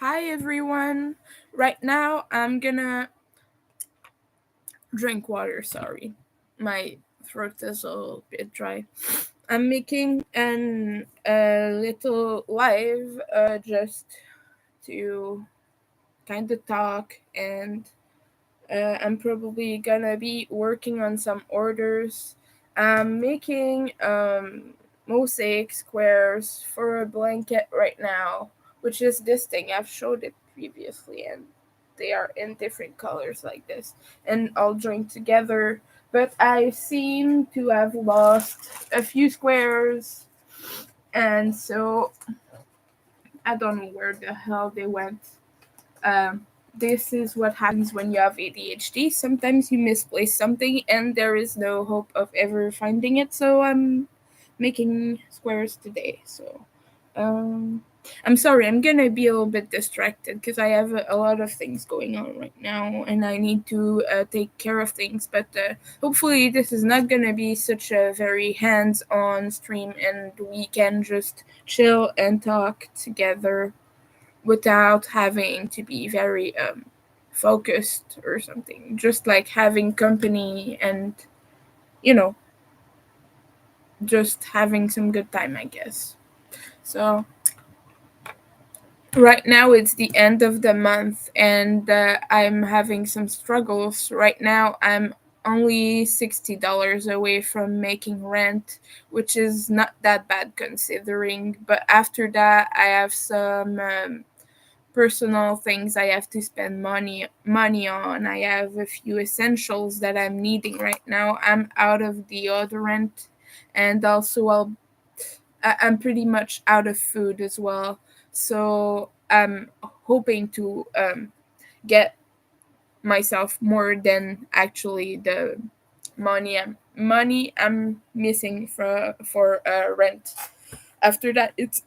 Hi everyone. Right now I'm gonna drink water, sorry. My throat is a little bit dry. I'm making an a little live just to kind of talk and I'm probably gonna be working on some orders. I'm making mosaic squares for a blanket right now, which is this thing. I've showed it previously, and they are in different colors like this, and all joined together. But I seem to have lost a few squares, and so I don't know where the hell they went. This is what happens when you have ADHD. Sometimes you misplace something and there is no hope of ever finding it. So I'm making squares today. Um, I'm sorry, I'm gonna be a little bit distracted because I have a lot of things going on right now and I need to take care of things. But hopefully, this is not gonna be such a very hands on stream and we can just chill and talk together without having to be very focused or something. Just like having company and, you know, just having some good time, I guess. So, right now it's the end of the month and I'm having some struggles. Right now, I'm only $60 away from making rent, which is not that bad considering. But after that, I have some personal things I have to spend money on. I have a few essentials that I'm needing right now. I'm out of deodorant, and also I'm pretty much out of food as well. So I'm hoping to get myself more than actually the money I'm missing for rent. After that, it's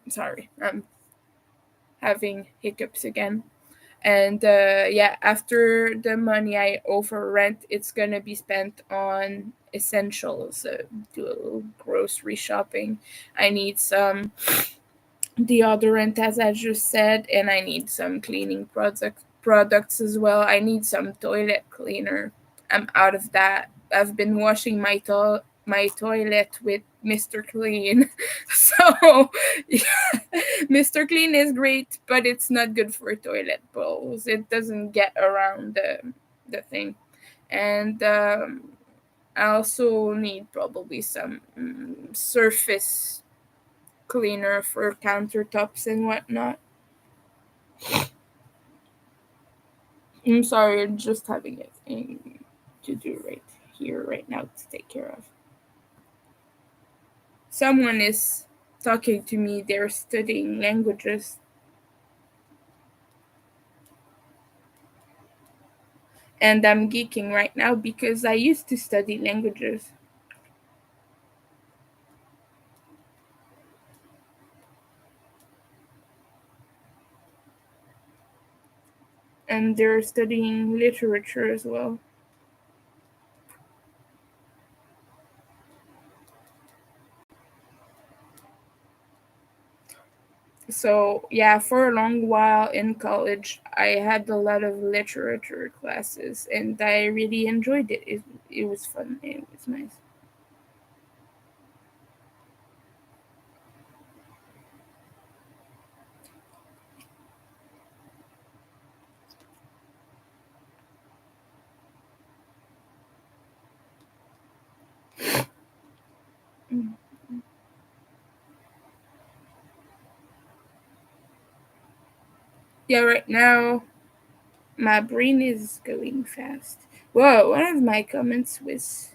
sorry, I'm having hiccups again. And yeah, after the money I owe for rent, it's gonna be spent on essentials, do a little grocery shopping. I need some deodorant, as I just said, and I need some cleaning products as well. I need some toilet cleaner. I'm out of that. I've been washing my toilet with Mr. Clean. So yeah, Mr. Clean is great, but it's not good for toilet bowls. It doesn't get around the thing. And I also need probably some surface cleaner for countertops and whatnot. I'm sorry, I'm just having a thing to do right here, right now, to take care of. Someone is talking to me, they're studying languages, and I'm geeking right now because I used to study languages. And they're studying literature as well. So, yeah, for a long while in college, I had a lot of literature classes and I really enjoyed it. It was fun, it was nice. Mm. Yeah, right now my brain is going fast. Whoa, one of my comments was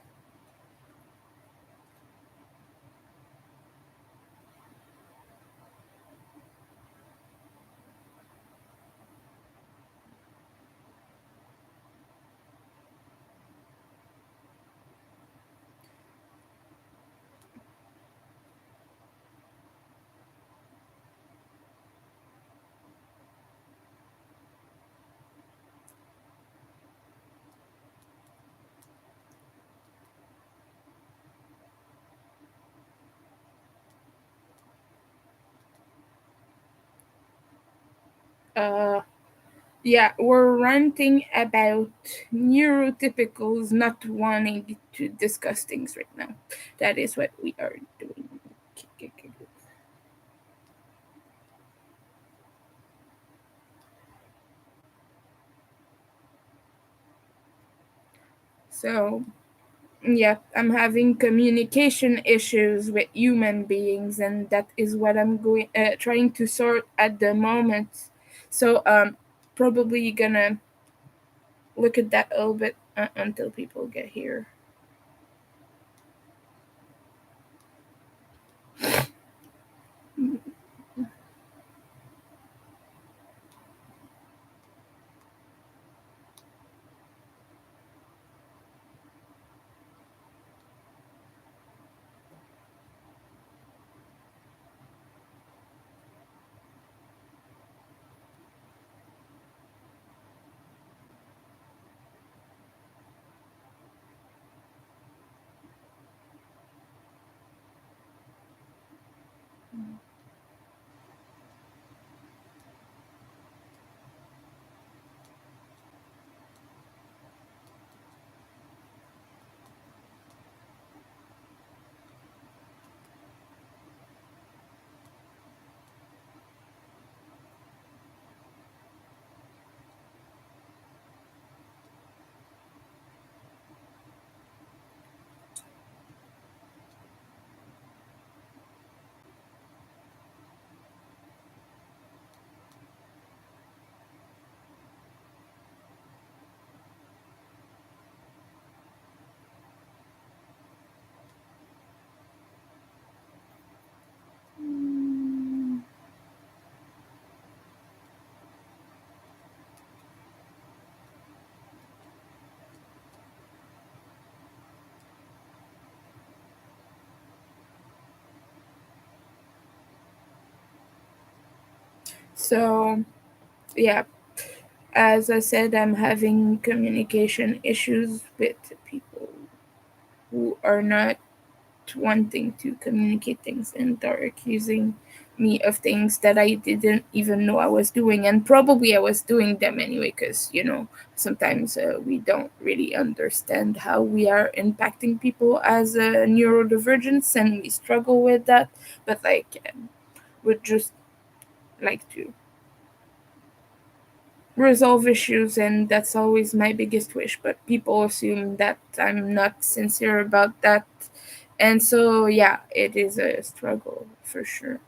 Uh, yeah, we're ranting about neurotypicals not wanting to discuss things right now. That is what we are doing. So, yeah, I'm having communication issues with human beings, and that is what I'm going trying to sort at the moment. So, probably gonna look at that a little bit until people get here. So, yeah, as I said, I'm having communication issues with people who are not wanting to communicate things and are accusing me of things that I didn't even know I was doing. And probably I was doing them anyway, because, sometimes we don't really understand how we are impacting people as a neurodivergence and we struggle with that. But, like, would just like to resolve issues, and that's always my biggest wish, but people assume that I'm not sincere about that, and so yeah, it is a struggle for sure.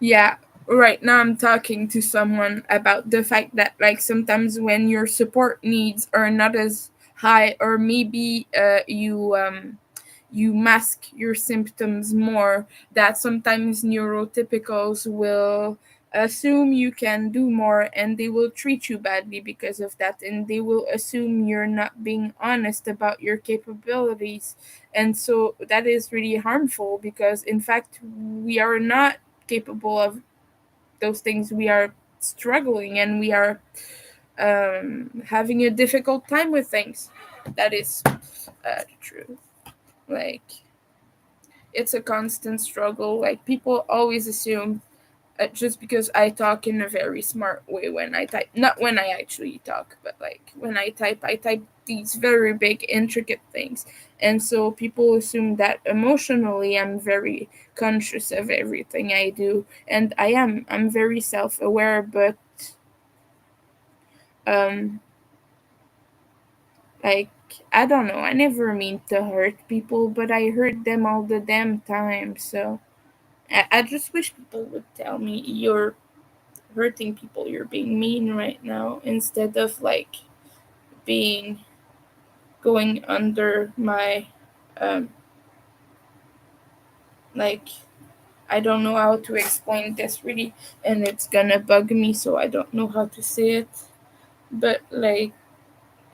Yeah, right now I'm talking to someone about the fact that, like, sometimes when your support needs are not as high, or maybe you mask your symptoms more, that sometimes neurotypicals will assume you can do more and they will treat you badly because of that, and they will assume you're not being honest about your capabilities. And so that is really harmful, because in fact we are not capable of those things. We are struggling, and we are having a difficult time with things. That is true. Like, it's a constant struggle. Like, people always assume, just because I talk in a very smart way when I type, not when I actually talk, but like when I type these very big, intricate things. And so people assume that emotionally I'm very conscious of everything I do. And I am. I'm very self aware, but um, like, I don't know. I never mean to hurt people, but I hurt them all the damn time. So I just wish people would tell me you're hurting people, you're being mean right now, instead of like being going under my um like I don't know how to explain this really, and it's gonna bug me, so I don't know how to say it. But like,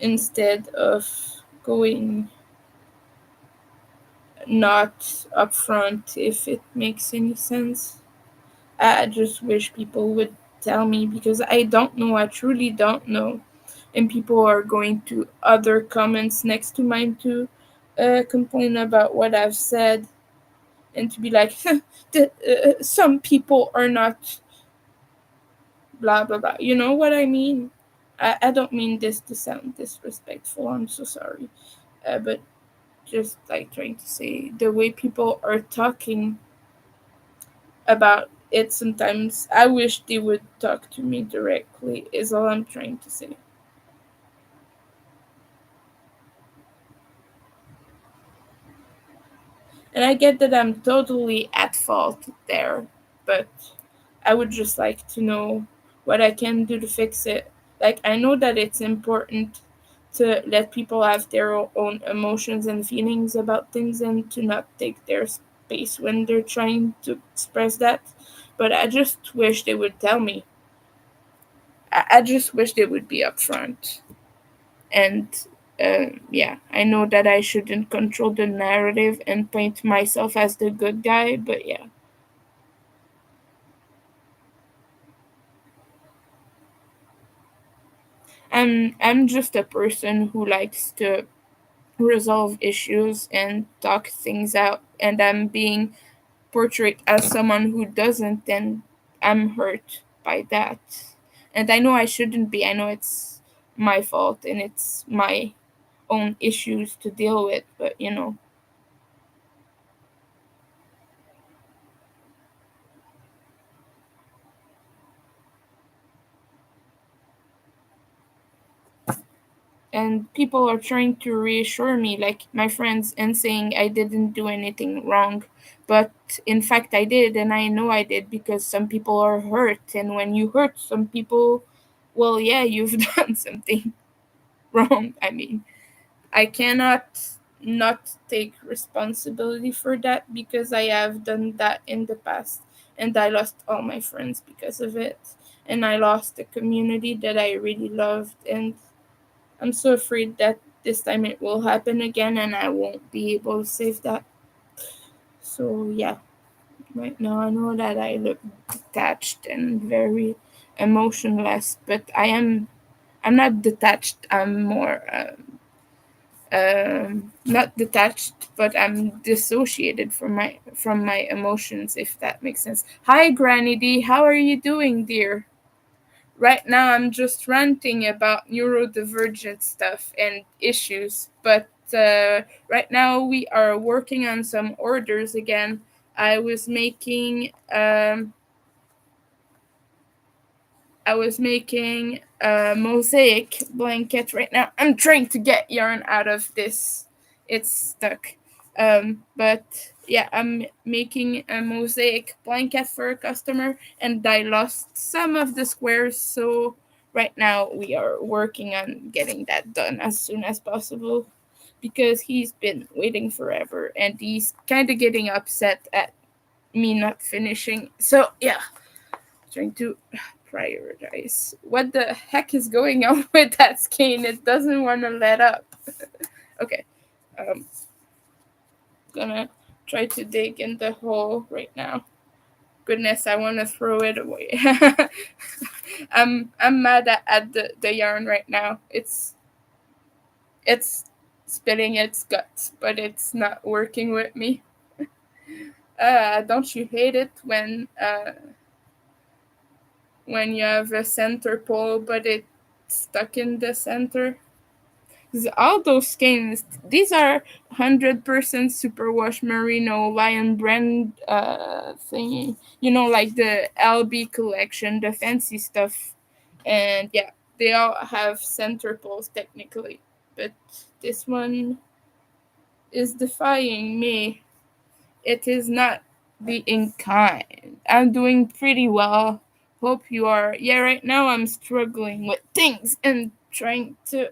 instead of going not upfront, if it makes any sense, I just wish people would tell me because I don't know. I truly don't know. And people are going to other comments next to mine to complain about what I've said and to be like, some people are not blah blah blah. You know what I mean? I don't mean this to sound disrespectful. I'm so sorry. But just like trying to say the way people are talking about it sometimes, I wish they would talk to me directly, is all I'm trying to say. And I get that I'm totally at fault there, but I would just like to know what I can do to fix it. Like, I know that it's important to let people have their own emotions and feelings about things and to not take their space when they're trying to express that. But I just wish they would tell me. I just wish they would be upfront. And yeah, I know that I shouldn't control the narrative and paint myself as the good guy, but yeah. I'm just a person who likes to resolve issues and talk things out, and I'm being portrayed as someone who doesn't, and I'm hurt by that. And I know I shouldn't be. I know it's my fault and it's my own issues to deal with, but you know. And people are trying to reassure me, like my friends, and saying I didn't do anything wrong, but in fact I did, and I know I did because some people are hurt, and when you hurt some people, well, yeah, you've done something wrong. I mean, I cannot not take responsibility for that because I have done that in the past, and I lost all my friends because of it, and I lost the community that I really loved, and I'm so afraid that this time it will happen again and I won't be able to save that. So, yeah, right now I know that I look detached and very emotionless, but I'm not detached. I'm more, not detached, but I'm dissociated from my emotions, if that makes sense. Hi, Granny D. How are you doing, dear? Right now I'm just ranting about neurodivergent stuff and issues, but right now we are working on some orders again. I was making a mosaic blanket right now. I'm trying to get yarn out of this. It's stuck. But yeah, I'm making a mosaic blanket for a customer and I lost some of the squares, so right now we are working on getting that done as soon as possible because he's been waiting forever and he's kind of getting upset at me not finishing. So, yeah, trying to prioritize. What the heck is going on with that skein? It doesn't want to let up. Okay, um, gonna try to dig in the hole right now. Goodness, I want to throw it away. I'm mad at the yarn right now. It's spitting its guts, but it's not working with me. Don't you hate it when you have a center pole but it's stuck in the center? 'Cause all those skins, these are 100% superwash merino lion brand thingy. You know, like the LB collection, the fancy stuff. And yeah, they all have center poles technically. But this one is defying me. It is not being kind. I'm doing pretty well. Hope you are. Yeah, right now I'm struggling with things and trying to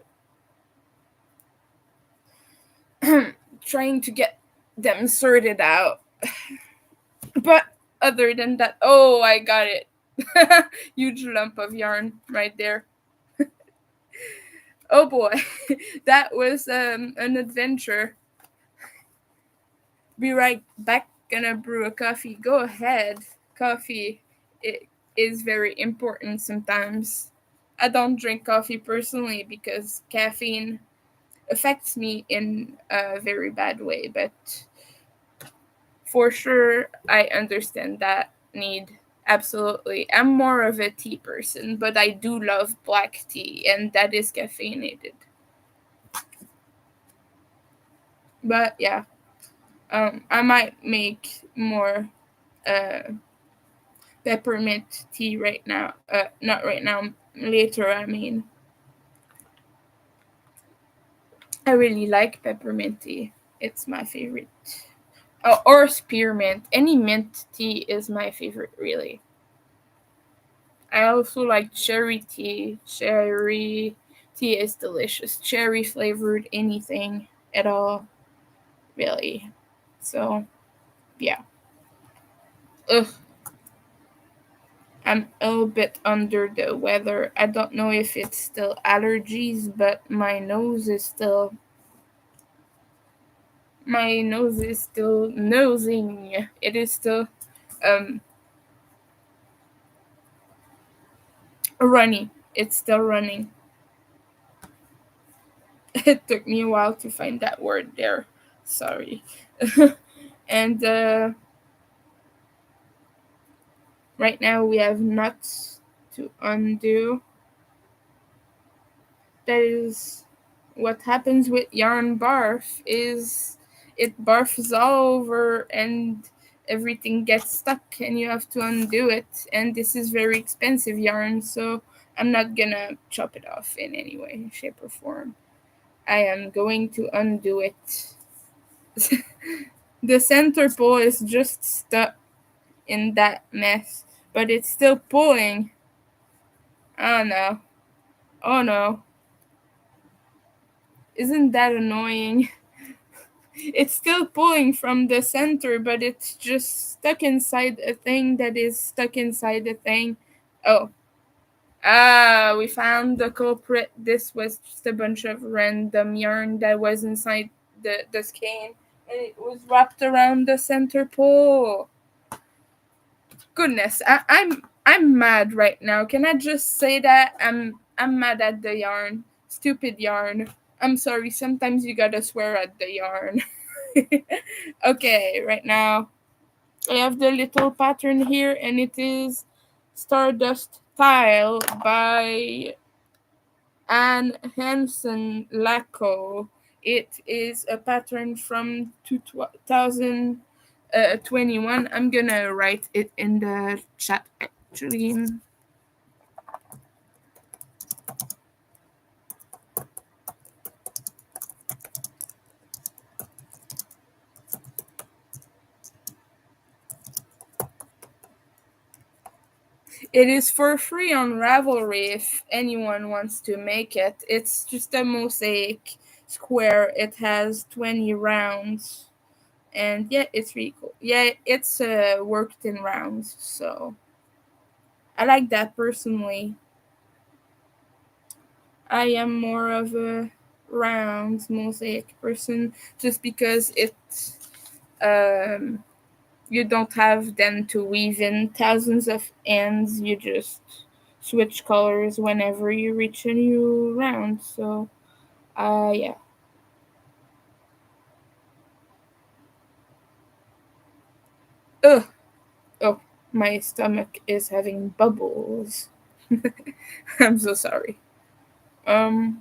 get them sorted out. But other than that, oh, I got it. Huge lump of yarn right there. Oh boy, that was an adventure. Be right back. Gonna brew a coffee. Go ahead. Coffee it is very important sometimes. I don't drink coffee personally because caffeine affects me in a very bad way, but for sure I understand that need. Absolutely. I'm more of a tea person, but I do love black tea and that is caffeinated. But yeah, I might make more uh peppermint tea right now. Not right now, later, I mean. I really like peppermint tea. It's my favorite. Oh, or spearmint. Any mint tea is my favorite, really. I also like cherry tea. Cherry tea is delicious. Cherry flavored anything at all, really. So, yeah. Ugh, I'm a little bit under the weather. I don't know if it's still allergies, but my nose is still nosing. It is still um running. It's still running. It took me a while to find that word there. Sorry. And right now we have nuts to undo. That is what happens with yarn barf is it barfs all over and everything gets stuck and you have to undo it, and this is very expensive yarn, so I'm not gonna chop it off in any way, shape, or form. I am going to undo it. The center pole is just stuck in that mess, but it's still pulling. Oh no. Oh no. Isn't that annoying? It's still pulling from the center, but it's just stuck inside a thing that is stuck inside a thing. Oh. Ah, we found the culprit. This was just a bunch of random yarn that was inside the skein, and it was wrapped around the center pole. Goodness, I'm mad right now. Can I just say that I'm mad at the yarn. Stupid yarn. I'm sorry. Sometimes you gotta swear at the yarn. Okay, right now I have the little pattern here, and it is Stardust Tile by Anne Hansen Lacko. It is a pattern from 2021. I'm gonna write it in the chat actually. It is for free on Ravelry if anyone wants to make it. It's just a mosaic square. It has 20 rounds. And yeah, it's really cool. Yeah, it's worked in rounds, so I like that personally. I am more of a round mosaic person just because um you don't have then to weave in thousands of ends. You just switch colors whenever you reach a new round. So yeah. Ugh. Oh, my stomach is having bubbles. I'm so sorry. Um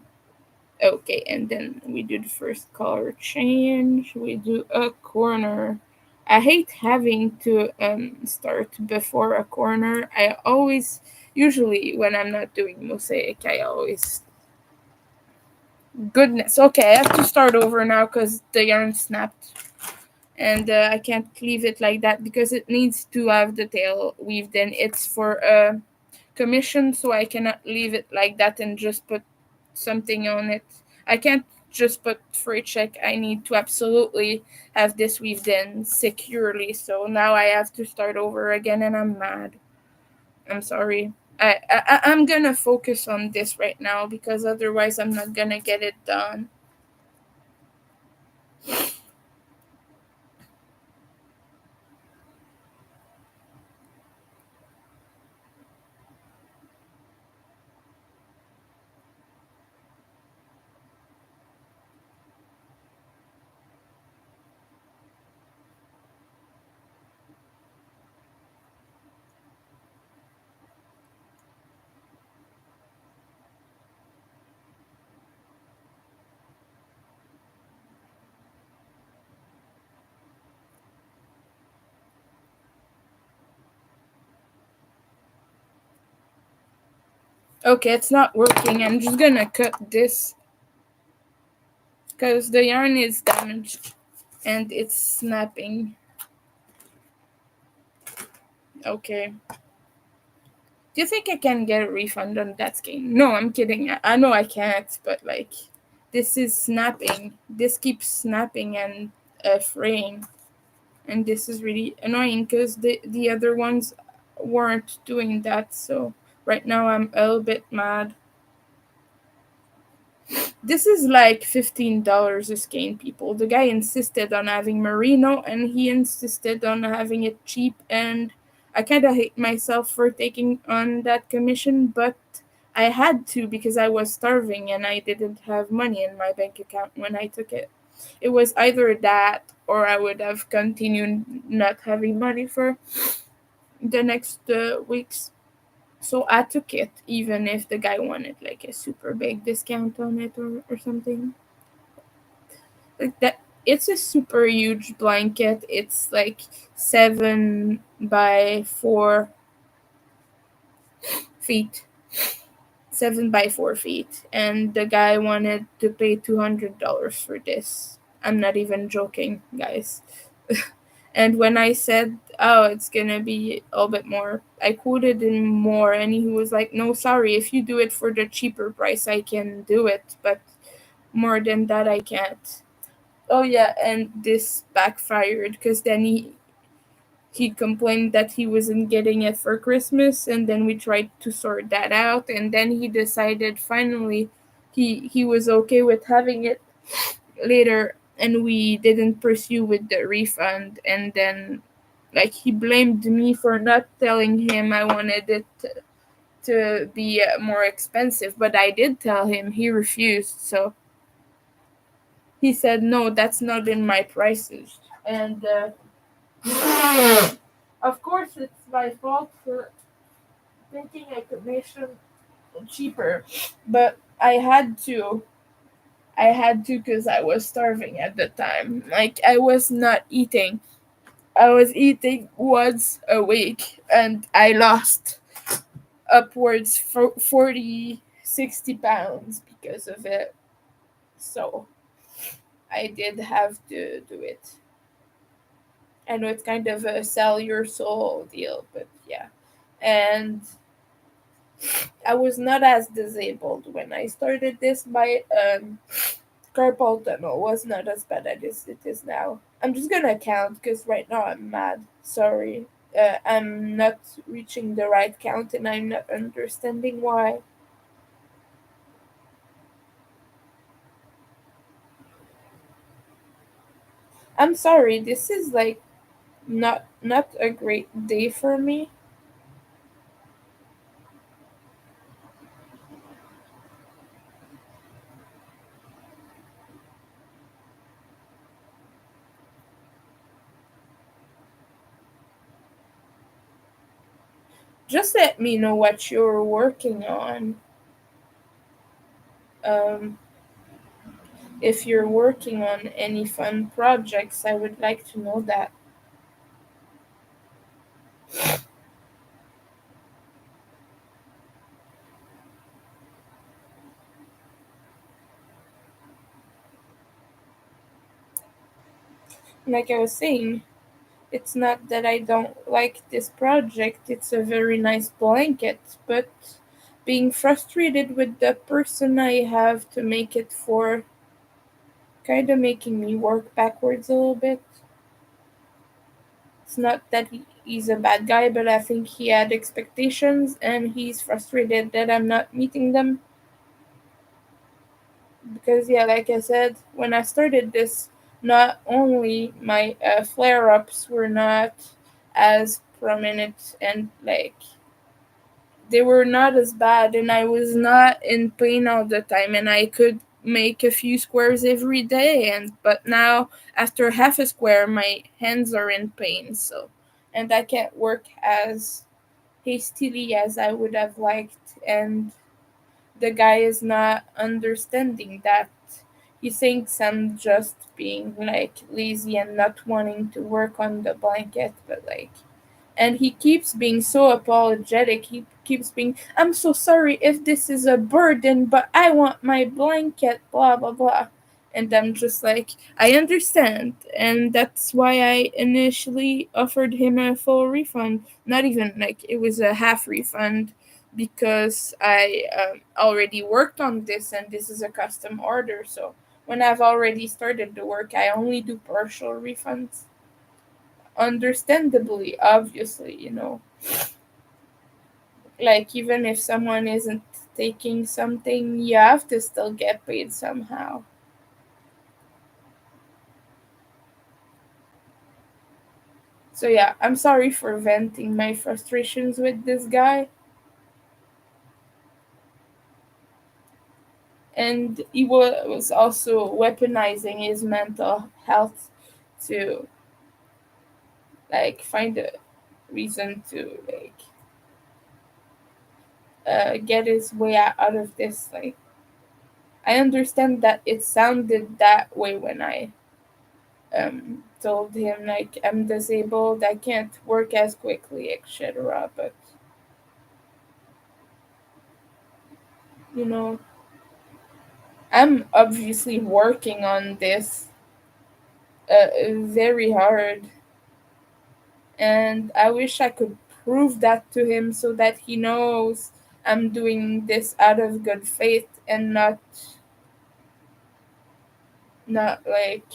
Okay, and then we do the first color change. We do a corner. I hate having to start before a corner. I always, usually when I'm not doing mosaic, I always. Goodness. Okay, I have to start over now because the yarn snapped. and I can't leave it like that because it needs to have the tail weaved in. It's for a commission, so I cannot leave it like that and just put something on it. I can't just put free check. I need to absolutely have this weaved in securely. So now I have to start over again, and I'm mad. I'm sorry. I'm gonna focus on this right now because otherwise I'm not gonna get it done. Okay, it's not working. I'm just gonna cut this because the yarn is damaged and it's snapping. Okay. Do you think I can get a refund on that skein? No, I'm kidding. I know I can't, but like, this is snapping. This keeps snapping and fraying. And this is really annoying because the other ones weren't doing that. So right now I'm a little bit mad. This is like $15 a skein, people. The guy insisted on having merino and he insisted on having it cheap, and I kind of hate myself for taking on that commission, but I had to because I was starving and I didn't have money in my bank account when I took it. It was either that or I would have continued not having money for the next weeks. So I took it, even if the guy wanted like a super big discount on it or something. Like that, it's a super huge blanket. It's like 7 by 4 feet. 7 by 4 feet. And the guy wanted to pay $200 for this. I'm not even joking, guys. And when I said, oh, it's gonna be a little bit more, I quoted him more, and he was like, no, sorry, if you do it for the cheaper price, I can do it, but more than that, I can't. Oh, yeah, and this backfired because then he complained that he wasn't getting it for Christmas, and then we tried to sort that out, and then he decided finally he was okay with having it later, and we didn't pursue with the refund, and then like he blamed me for not telling him I wanted it to be more expensive, but I did tell him. He refused, so he said no, that's not in my prices, and of course it's my fault for thinking I could make them cheaper, but I had to because I was starving at the time. Like, I was not eating. I was eating once a week, and I lost upwards for 40, 60 pounds because of it. So I did have to do it. I know it's kind of a sell your soul deal, but yeah. And I was not as disabled when I started this. My carpal tunnel was not as bad as it is now. I'm just gonna count because right now I'm mad. Sorry. I'm not reaching the right count and I'm not understanding why. I'm sorry. This is like not a great day for me. Just let me know what you're working on. Um, if you're working on any fun projects, I would like to know that. Like I was saying, it's not that I don't like this project, it's a very nice blanket, but being frustrated with the person I have to make it for kind of making me work backwards a little bit. It's not that he's a bad guy, but I think he had expectations and he's frustrated that I'm not meeting them. Because, yeah, like I said, when I started this, not only my flare ups were not as prominent and like they were not as bad, and I was not in pain all the time, and I could make a few squares every day. And but now, after half a square, my hands are in pain, so and I can't work as hastily as I would have liked, and the guy is not understanding that. He thinks I'm just being like lazy and not wanting to work on the blanket, but like, and he keeps being so apologetic. He keeps being, I'm so sorry if this is a burden, but I want my blanket, blah, blah, blah. And I'm just like, I understand. And that's why I initially offered him a full refund. Not even like it was a half refund because I already worked on this and this is a custom order. So when I've already started the work, I only do partial refunds, understandably, obviously, like even if someone isn't taking something, you have to still get paid somehow. So yeah, I'm sorry for venting my frustrations with this guy, and he was also weaponizing his mental health to like find a reason to like get his way out of this. Like, I understand that it sounded that way when I told him like I'm disabled, I can't work as quickly, etc. But you know, I'm obviously working on this very hard, and I wish I could prove that to him so that he knows I'm doing this out of good faith and not like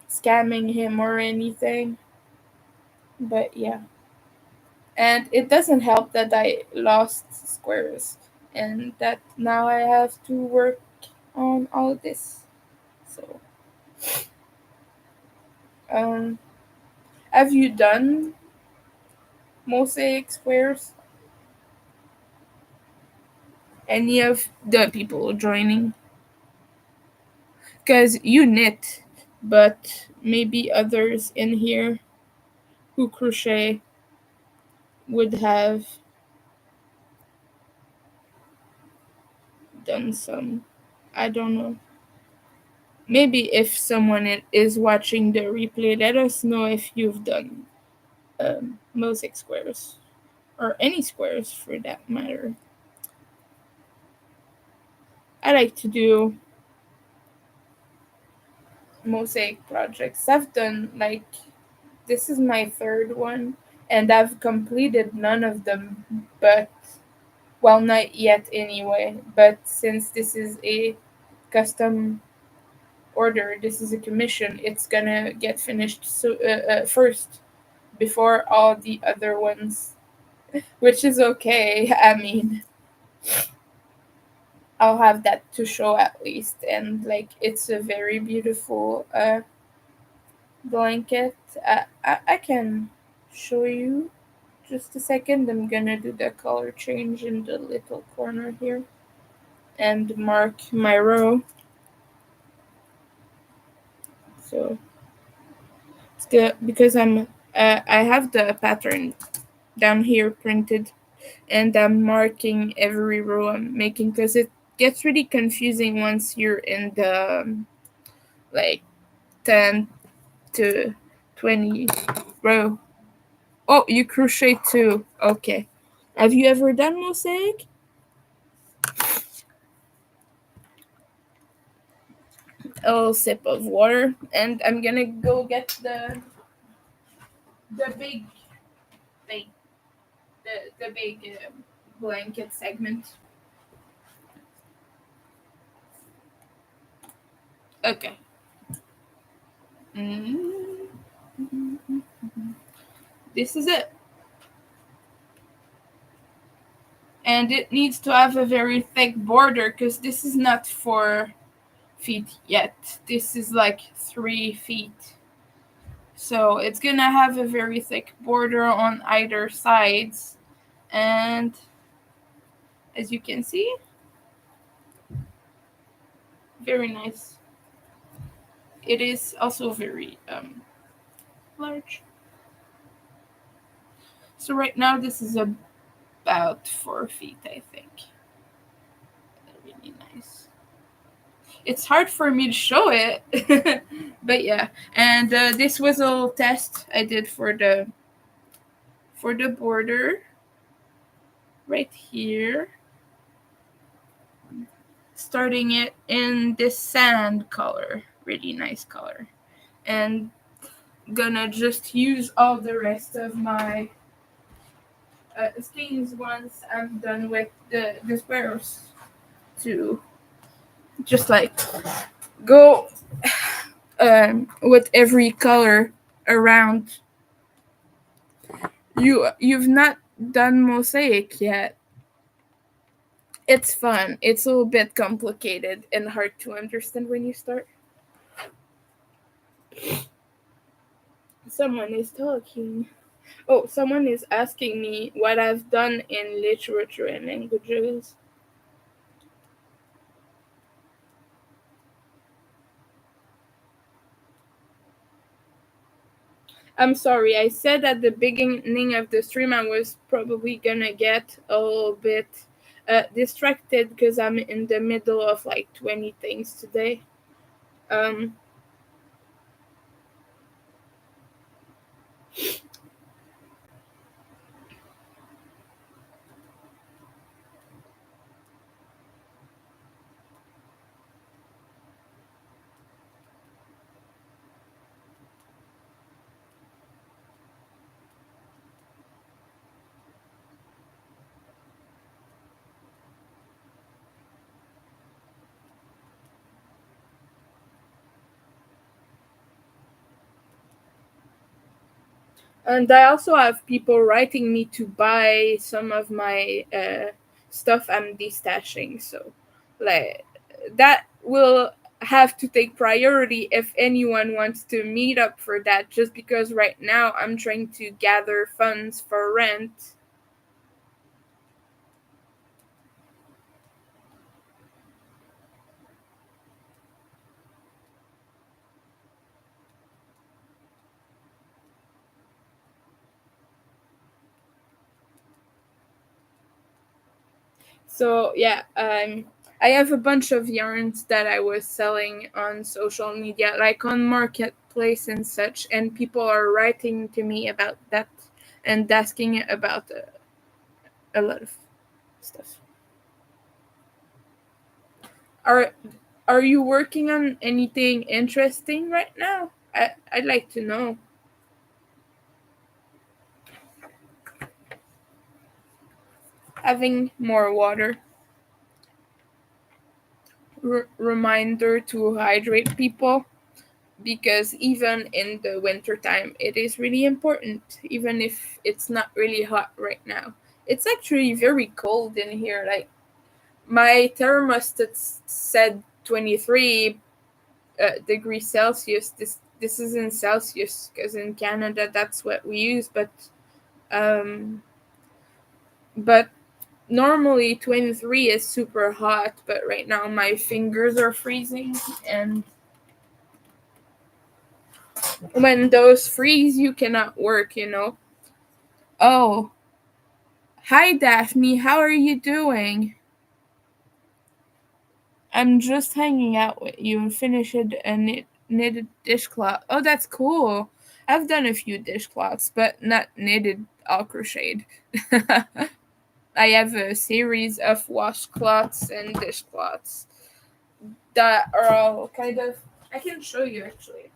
scamming him or anything. But yeah. And it doesn't help that I lost squares and that now I have to work on all this. So, um, have you done mosaic squares? Any of the people joining? Because you knit, but maybe others in here who crochet would have done some. I don't know. Maybe if someone is watching the replay, let us know if you've done mosaic squares or any squares for that matter. I like to do mosaic projects. I've done like this is my third one and I've completed none of them, but well, not yet anyway. But since this is a custom order, this is a commission, it's gonna get finished first before all the other ones, which is okay. I mean, I'll have that to show at least, and like it's a very beautiful blanket. I can show you just a second. I'm gonna do the color change in the little corner here and mark my row. So it's good because I have the pattern down here printed and I'm marking every row I'm making because it gets really confusing once you're in the like 10 to 20 row. Oh, you crochet too. Okay. Have you ever done mosaic? a little sip of water, and I'm gonna go get the big the big blanket segment. Okay. Mm. This is it. And it needs to have a very thick border because this is not 4 feet yet. This is like 3 feet. So it's gonna have a very thick border on either sides. And as you can see, very nice. It is also very large. So right now this is about 4 feet, I think. Really nice. It's hard for me to show it, but yeah. And this was a little test I did for the border right here. Starting it in this sand color, really nice color, and gonna just use all the rest of my skins once I'm done with the squares to just like go with every color around. You've not done mosaic yet. It's fun. It's a little bit complicated and hard to understand when you start. Someone is talking. Oh, someone is asking me what I've done in literature and languages. I'm sorry, I said at the beginning of the stream I was probably gonna get a little bit distracted because I'm in the middle of like 20 things today. Um, and I also have people writing me to buy some of my stuff I'm destashing. So, like, that will have to take priority if anyone wants to meet up for that, just because right now I'm trying to gather funds for rent. So yeah, I have a bunch of yarns that I was selling on social media, like on Marketplace and such, and people are writing to me about that and asking about a lot of stuff. Are are you working on anything interesting right now? I'd like to know. Having more water. Reminder to hydrate people, because even in the winter time it is really important, even if it's not really hot right now. It's actually very cold in here. Like, my thermostat said 23 degrees Celsius. This is in Celsius because in Canada that's what we use, um but normally 23 is super hot, but right now my fingers are freezing, and when those freeze you cannot work. Oh, hi Daphne, how are you doing? I'm just hanging out with you and finished a knitted dishcloth. Oh, that's cool. I've done a few dishcloths, but not knitted all crocheted. I have a series of washcloths and dishcloths that are all kind of I can show you actually.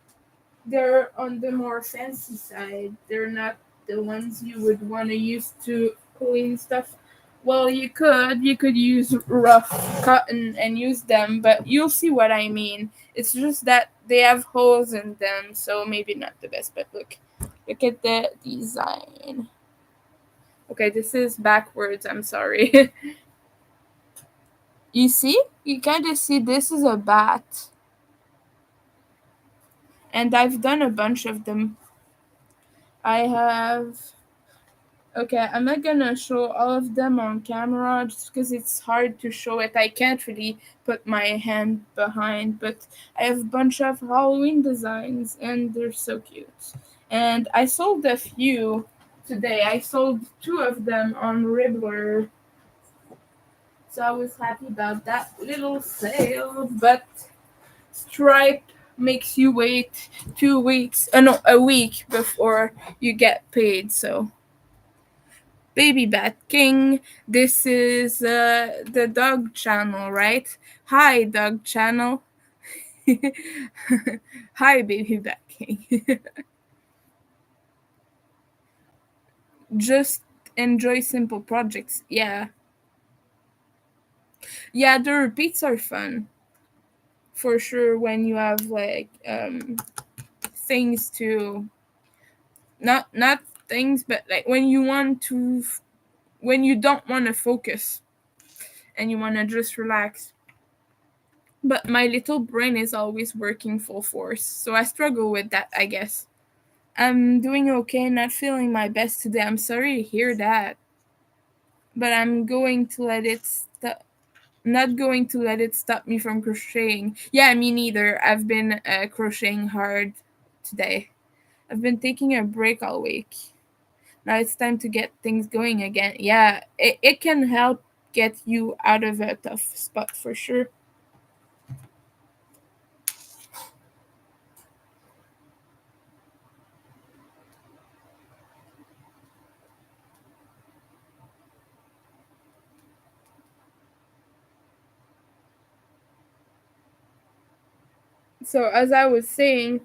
They're on the more fancy side. They're not the ones you would want to use to clean stuff. Well, you could use rough cotton and use them, but you'll see what I mean. It's just that they have holes in them, so maybe not the best. But look at the design. Okay, this is backwards. I'm sorry. You see? You kind of see this is a bat, and I've done a bunch of them. I have. Okay, I'm not gonna show all of them on camera just because it's hard to show it. I can't really put my hand behind, but I have a bunch of Halloween designs and they're so cute. And I sold a few today. I sold two of them on Ribbler, so I was happy about that little sale. But Stripe makes you wait 2 weeks, no, a week before you get paid, so. Baby Bat King. This is the dog channel, right? Hi, dog channel. Hi, Baby Bat King. Just enjoy simple projects. Yeah. Yeah, the repeats are fun. For sure when you have like things to not things but like when you don't want to focus and you want to just relax. But my little brain is always working full force, so I struggle with that, I guess. I'm doing okay, not feeling my best today. I'm sorry to hear that. But I'm going to let it stop. Not going to let it stop me from crocheting. Yeah, me neither. I've been crocheting hard today. I've been taking a break all week. Now it's time to get things going again. Yeah, it can help get you out of a tough spot for sure. So as I was saying,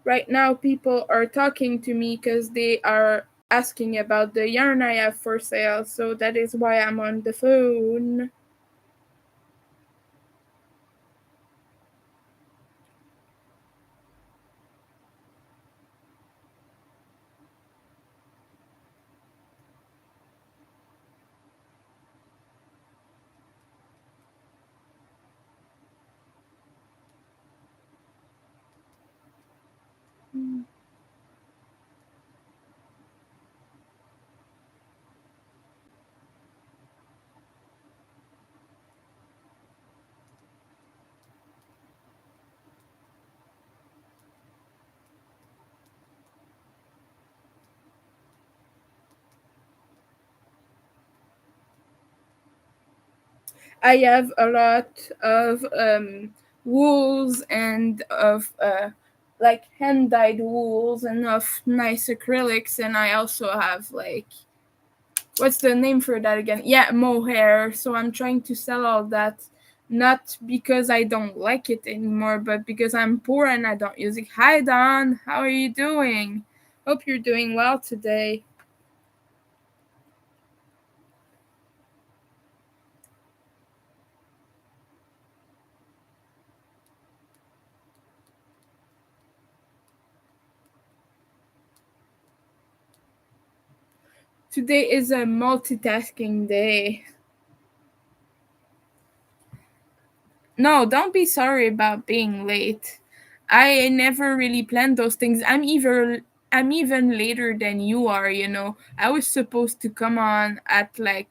right now people are talking to me because they are asking about the yarn I have for sale. So that is why I'm on the phone. I have a lot of wools and of like hand dyed wools and of nice acrylics, and I also have like what's the name for that again? Yeah, mohair. So I'm trying to sell all that, not because I don't like it anymore, but because I'm poor and I don't use it. Hi Don, how are you doing? Hope you're doing well today. Today is a multitasking day. No, don't be sorry about being late. I never really planned those things. I'm even later than you are, you know. I was supposed to come on at like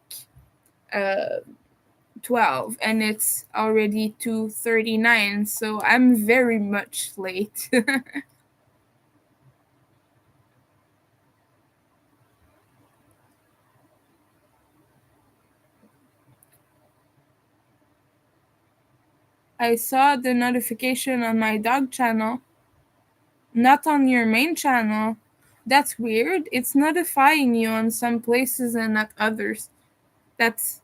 uh 12 and it's already 2:39, so I'm very much late. I saw the notification on my dog channel, not on your main channel. That's weird. It's notifying you on some places and not others. That's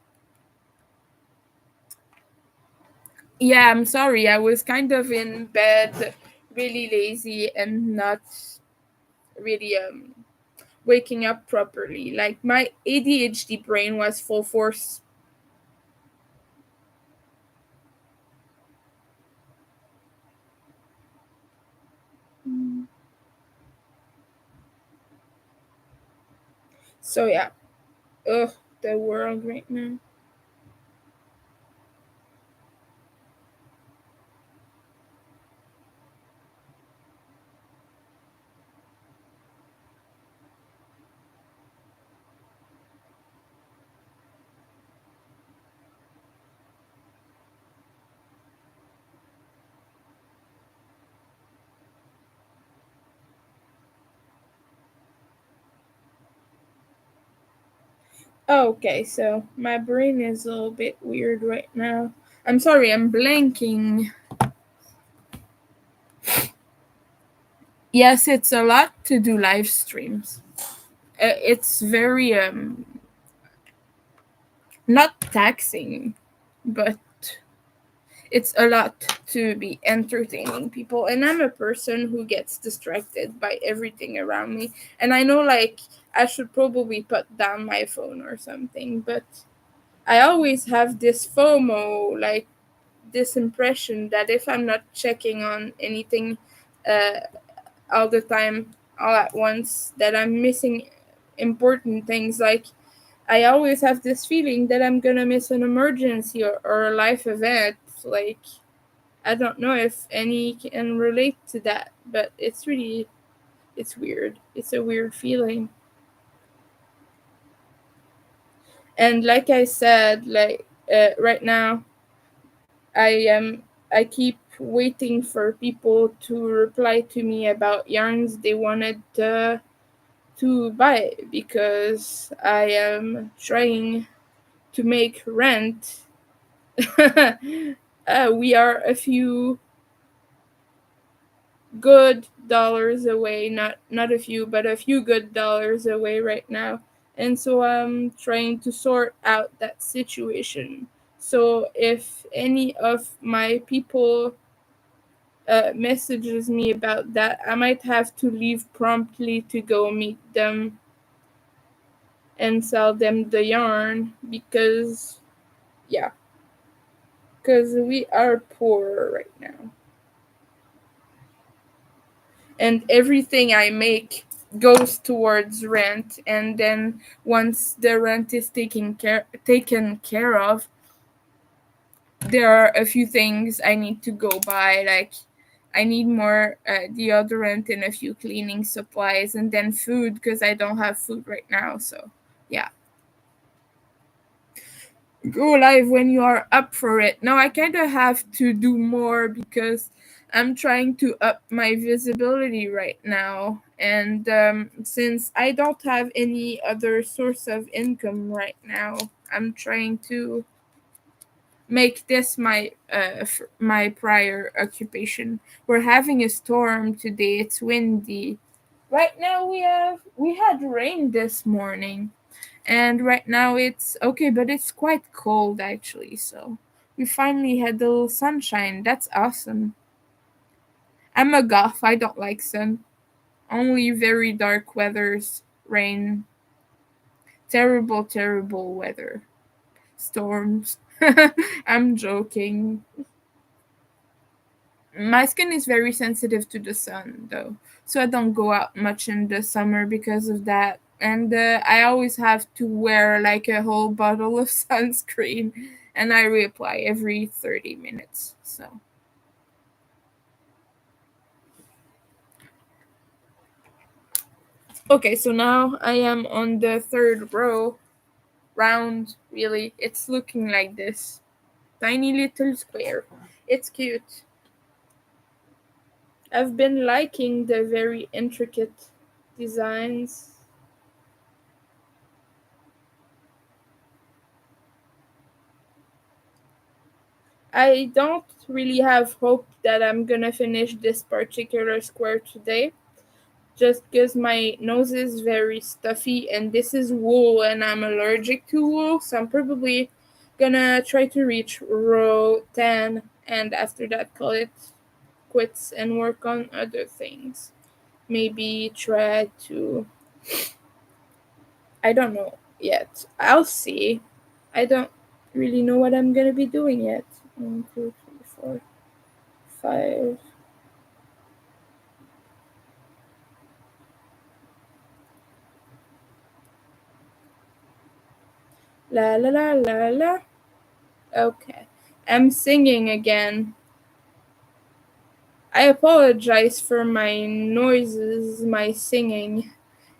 Yeah, I'm sorry. I was kind of in bed really lazy and not really waking up properly. Like my ADHD brain was full force. So yeah, ugh, the world right now. Oh, okay, so my brain is a little bit weird right now. I'm sorry, I'm blanking. Yes, it's a lot to do live streams. It's very not taxing, but it's a lot to be entertaining people, and I'm a person who gets distracted by everything around me, and I know like I should probably put down my phone or something, but I always have this FOMO, like this impression that if I'm not checking on anything uh, all the time, all at once, that I'm missing important things. Like, I always have this feeling that I'm gonna miss an emergency or a life event. Like, I don't know if any can relate to that, but it's weird. It's a weird feeling. And like I said, like right now, I keep waiting for people to reply to me about yarns they wanted to buy because I am trying to make rent. We are a few good dollars away, not a few, but a few good dollars away right now. And so I'm trying to sort out that situation. So if any of my people messages me about that, I might have to leave promptly to go meet them and sell them the yarn because, yeah, because we are poor right now. And everything I make goes towards rent. And then once the rent is taken care of, there are a few things I need to go buy, like I need more deodorant and a few cleaning supplies, and then food because I don't have food right now. So yeah, go live when you are up for it. Now I kind of have to do more because I'm trying to up my visibility right now, and since I don't have any other source of income right now, I'm trying to make this my prior occupation. We're having a storm today. It's windy. Right now we had rain this morning, and right now it's okay, but it's quite cold actually. So we finally had a little sunshine. That's awesome. I'm a goth. I don't like sun. Only very dark weathers, rain, terrible, terrible weather, storms. I'm joking. My skin is very sensitive to the sun though, so I don't go out much in the summer because of that, and I always have to wear like a whole bottle of sunscreen, and I reapply every 30 minutes. So okay, so now I am on the third row round. Really, it's looking like this tiny little square. It's cute. I've been liking the very intricate designs. I don't really have hope that I'm gonna finish this particular square today, just because my nose is very stuffy and this is wool and I'm allergic to wool, so I'm probably gonna try to reach row 10 and after that quits and work on other things. Maybe try to, I don't know yet. I'll see. I don't really know what I'm gonna be doing yet. One, two, three, four, five. La la la la la. Okay. I'm singing again. I apologize for my noises, my singing,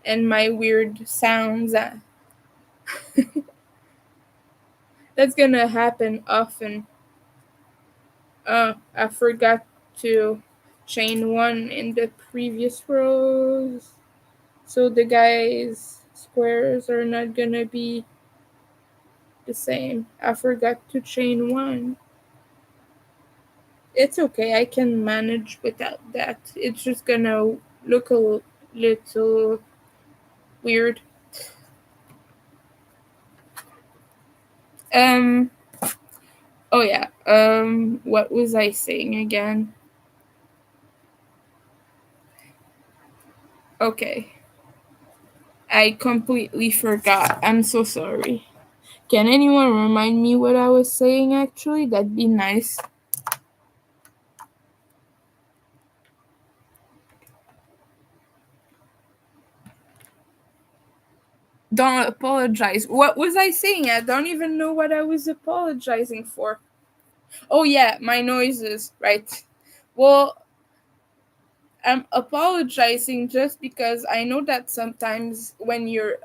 and my weird sounds. That's gonna happen often. I forgot to chain one in the previous rows, so the guys' squares are not gonna be the same. I forgot to chain one. It's okay, I can manage without that. It's just gonna look a little weird. Um, oh yeah, what was I saying again? Okay, I completely forgot. I'm so sorry. Can anyone remind me what I was saying actually? That'd be nice. Don't apologize. What was I saying? I don't even know what I was apologizing for. Oh yeah, my noises, right. Well, I'm apologizing just because I know that sometimes when you're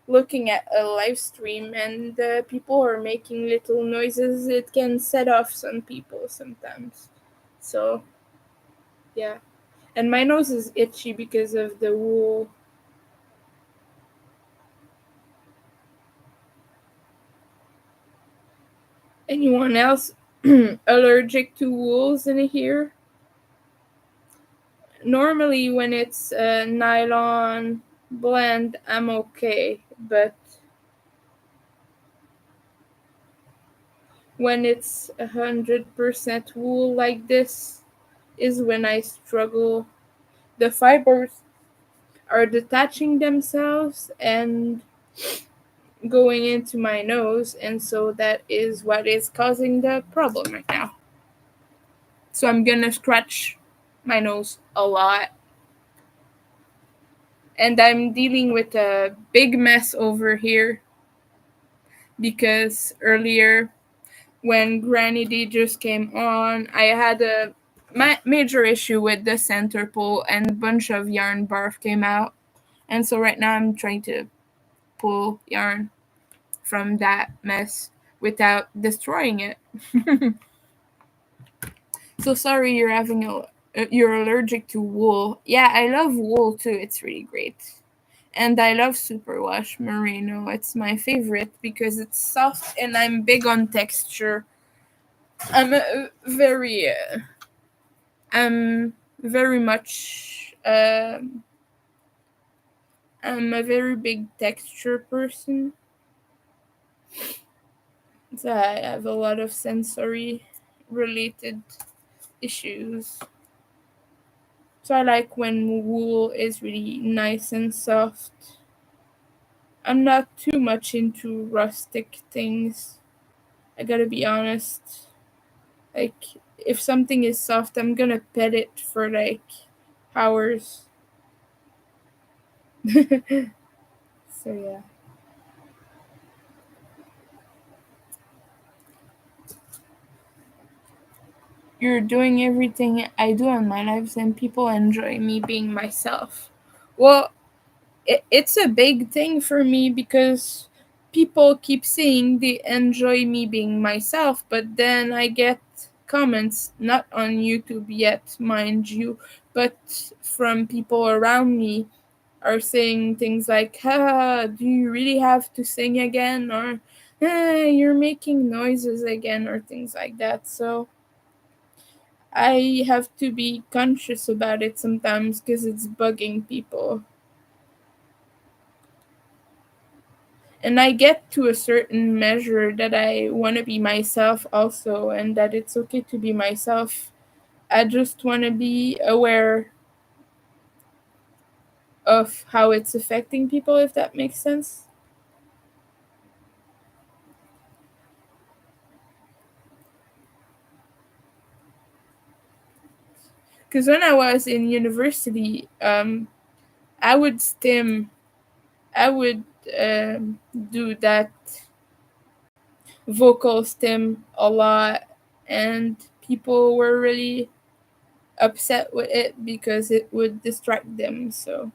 looking at a live stream and people are making little noises, it can set off some people sometimes. So, yeah. And my nose is itchy because of the wool. Anyone else allergic to wools in here? Normally, when it's a nylon blend, I'm okay, but when it's 100% wool like this, is when I struggle. The fibers are detaching themselves and going into my nose, and so that is what is causing the problem right now. So I'm gonna scratch my nose a lot. And I'm dealing with a big mess over here because earlier when Granny D just came on, I had a major issue with the center pole and a bunch of yarn barf came out. And so right now I'm trying to pull yarn from that mess without destroying it. So sorry you're having you're allergic to wool. Yeah, I love wool too. It's really great. And I love superwash merino. It's my favorite because it's soft and I'm big on texture. I'm I'm very much I'm a very big texture person. So I have a lot of sensory related issues. So I like when wool is really nice and soft. I'm not too much into rustic things. I gotta be honest. Like, if something is soft, I'm gonna pet it for like hours. So, yeah. You're doing everything I do in my lives, and people enjoy me being myself. Well, it's a big thing for me because people keep saying they enjoy me being myself, but then I get comments, not on YouTube yet, mind you, but from people around me are saying things like, do you really have to sing again? Or, you're making noises again, or things like that. So I have to be conscious about it sometimes because it's bugging people. And I get to a certain measure that I want to be myself also, and that it's okay to be myself I just want to be aware of how it's affecting people, if that makes sense. Because when I was in university, I would stim, I would do that vocal stim a lot, and people were really upset with it because it would distract them. So,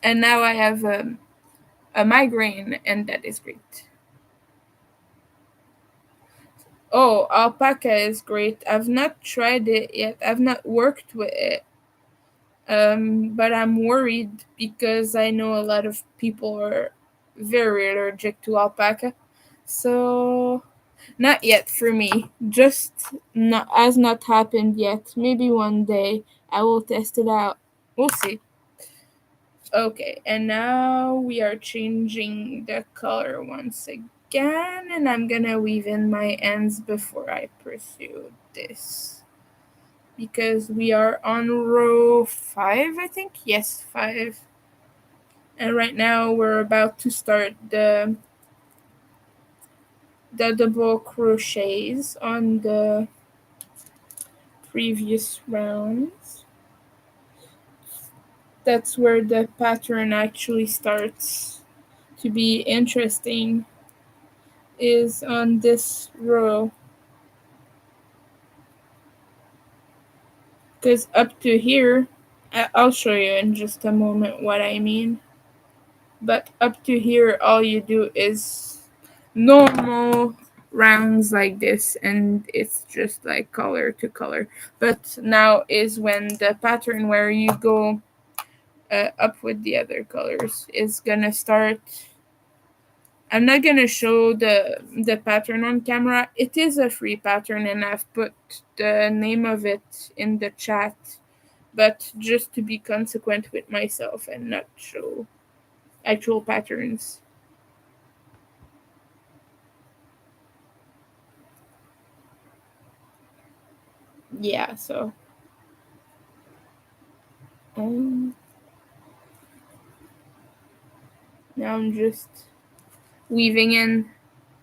and now I have a migraine, and that is great. Oh, alpaca is great. I've not tried it yet. I've not worked with it. But I'm worried because I know a lot of people are very allergic to alpaca. So not yet for me. Just not has not happened yet. Maybe one day I will test it out. We'll see. Okay, and now we are changing the color once again, and I'm gonna weave in my ends before I pursue this. Because we are on row 5, I think. Yes, 5. And right now we're about to start the double crochets on the previous rounds. That's where the pattern actually starts to be interesting, is on this row. Because up to here, I'll show you in just a moment what I mean. But up to here, all you do is normal rounds like this, and it's just like color to color. But now is when the pattern where you go up with the other colors is gonna start. I'm not gonna show the pattern on camera. It is a free pattern, and I've put the name of it in the chat, but just to be consequent with myself and not show actual patterns. Yeah, so um, now I'm just weaving in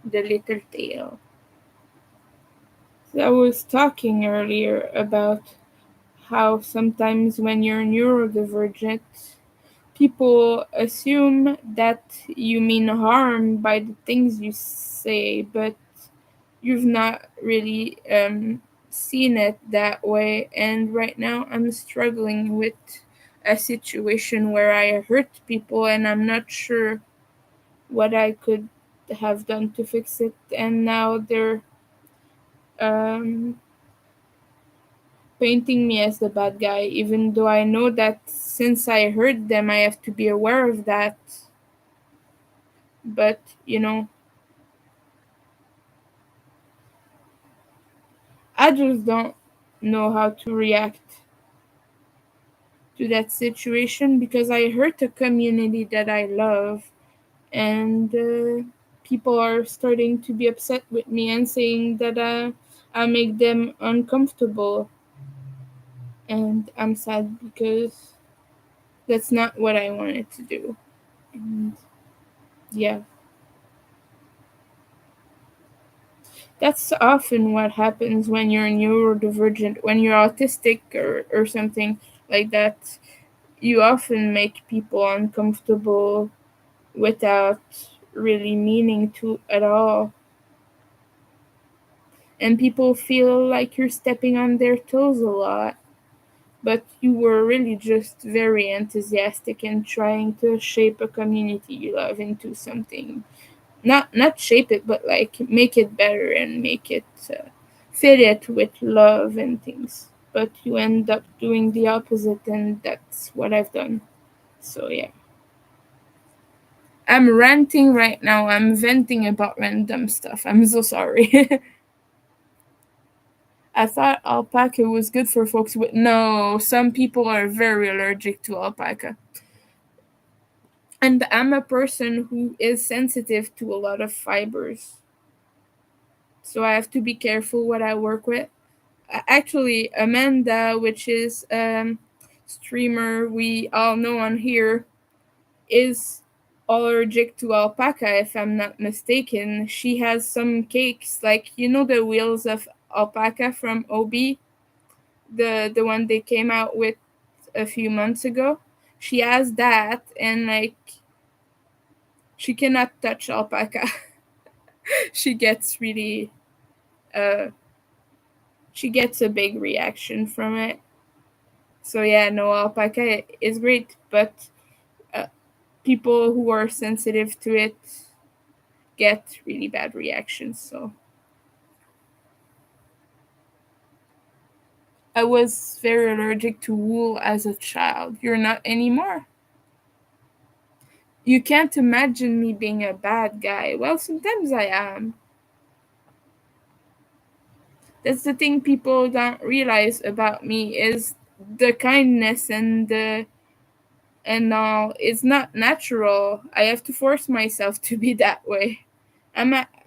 the little tail. So I was talking earlier about how sometimes when you're neurodivergent, people assume that you mean harm by the things you say, but you've not really seen it that way. And right now, I'm struggling with a situation where I hurt people, and I'm not sure what I could have done to fix it. And now they're um, painting me as the bad guy, even though I know that since I hurt them, I have to be aware of that. But, I just don't know how to react to that situation because I hurt a community that I love, and people are starting to be upset with me and saying that I make them uncomfortable, and I'm sad because that's not what I wanted to do. And yeah, that's often what happens when you're neurodivergent, when you're autistic or something like that. You often make people uncomfortable without really meaning to at all. And people feel like you're stepping on their toes a lot. But you were really just very enthusiastic and trying to shape a community you love into something. Not shape it, but like make it better and make it fit it with love and things. But you end up doing the opposite, and that's what I've done. So yeah. I'm ranting right now. I'm venting about random stuff. I'm so sorry. I thought alpaca was good for folks with. No, some people are very allergic to alpaca. And I'm a person who is sensitive to a lot of fibers. so I have to be careful what I work with. Actually, Amanda, which is streamer we all know on here, is allergic to alpaca, if I'm not mistaken. She has some cakes, like the wheels of alpaca from OB, the one they came out with a few months ago. She has that, and like she cannot touch alpaca. she gets really uh she gets a big reaction from it. So yeah, no, alpaca is great, but uh, people who are sensitive to it get really bad reactions. So I was very allergic to wool as a child. You're not anymore. You can't imagine me being a bad guy. Well, sometimes I am. That's the thing people don't realize about me is the kindness and all. It's not natural. I have to force myself to be that way.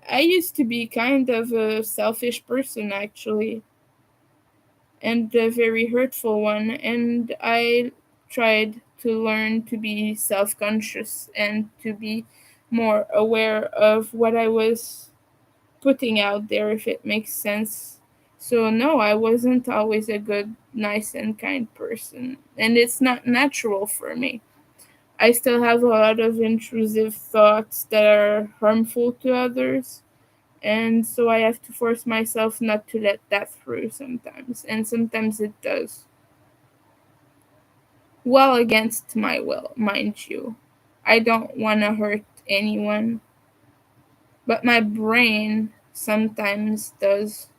I used to be kind of a selfish person actually, and a very hurtful one, and I tried to learn to be self-conscious and to be more aware of what I was putting out there, if it makes sense. So no, I wasn't always a good, nice and kind person, and it's not natural for me. I still have a lot of intrusive thoughts that are harmful to others, and so I have to force myself not to let that through sometimes, and sometimes it does. Well, against my will, mind you. I don't want to hurt anyone, but my brain sometimes does.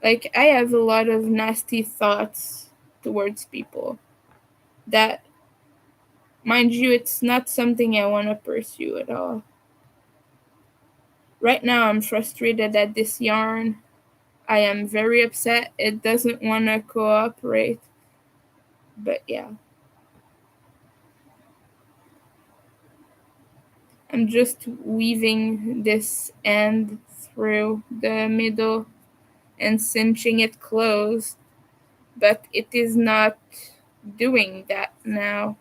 Like, I have a lot of nasty thoughts towards people that, mind you, it's not something I want to pursue at all. Right now, I'm frustrated at this yarn. I am very upset. It doesn't want to cooperate. But yeah, I'm just weaving this end through the middle and cinching it closed, but it is not doing that now.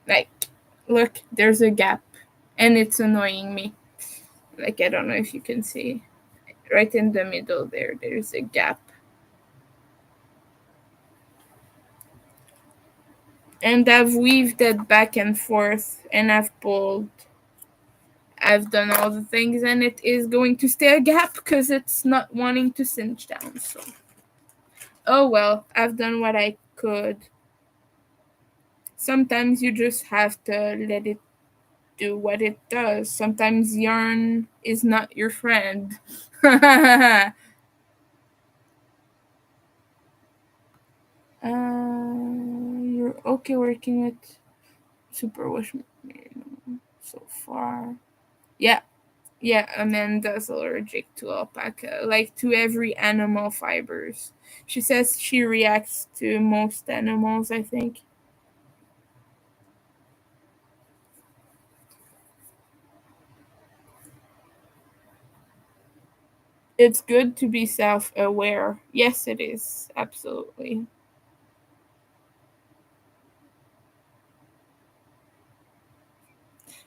Like, look, there's a gap, and it's annoying me. Like, I don't know if you can see. Right in the middle there's a gap. And I've weaved it back and forth, and I've pulled. I've done all the things, and it is going to stay a gap because it's not wanting to cinch down. So, oh well, I've done what I could. Sometimes you just have to let it do what it does. Sometimes yarn is not your friend. You're okay working with superwash so far. Yeah, yeah, Amanda's allergic to alpaca, like to every animal fibers. She says she reacts to most animals, I think. It's good to be self aware. Yes, it is. Absolutely.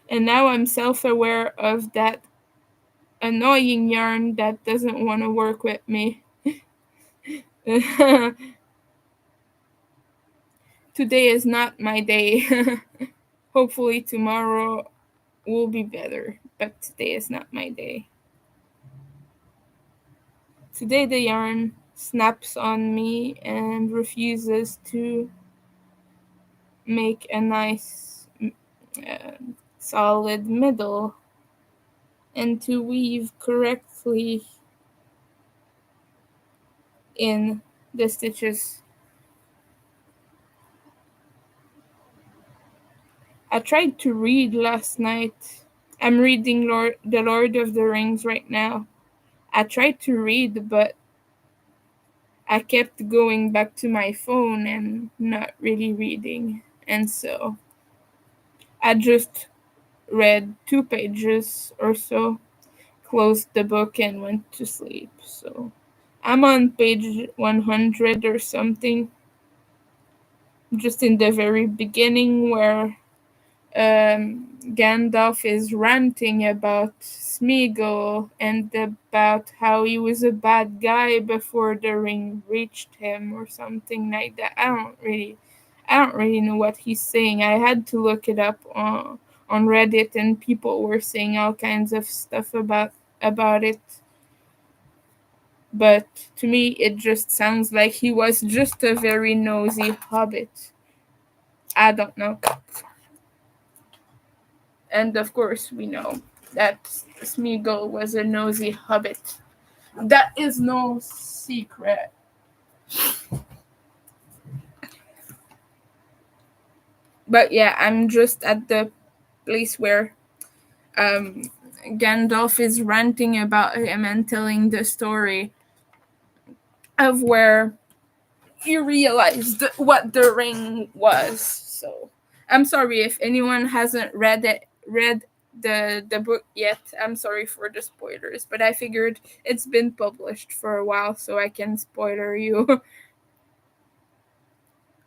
And now I'm self aware of that annoying yarn that doesn't want to work with me. Today is not my day. Hopefully, tomorrow will be better, but today is not my day. Today, the yarn snaps on me and refuses to make a nice, uh, solid middle and to weave correctly in the stitches. I tried to read last night. I'm reading The Lord of the Rings right now. I tried to read, but I kept going back to my phone and not really reading. And so I just read 2 pages or so, closed the book, and went to sleep. So I'm on page 100 or something, just in the very beginning where Gandalf is ranting about Smeagol and about how he was a bad guy before the ring reached him or something like that. I don't really know what he's saying. I had to look it up on Reddit, and people were saying all kinds of stuff about it. But to me, it just sounds like he was just a very nosy hobbit. I don't know. And of course, we know that Smeagol was a nosy hobbit. That is no secret. But yeah, I'm just at the place where um, Gandalf is ranting about him and telling the story of where he realized what the ring was. So I'm sorry if anyone hasn't read the book yet. I'm sorry for the spoilers, but I figured it's been published for a while, so I can spoiler you.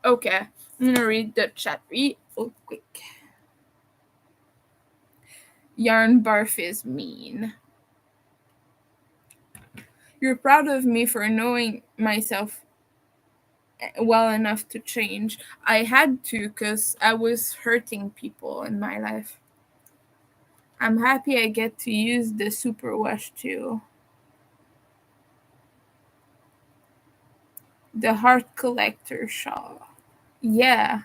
Okay, I'm gonna read the chat real quick. Yarn barf is mean. You're proud of me for knowing myself well enough to change. I had to because I was hurting people in my life. I'm happy I get to use the superwash too. The heart collector shawl. Yeah.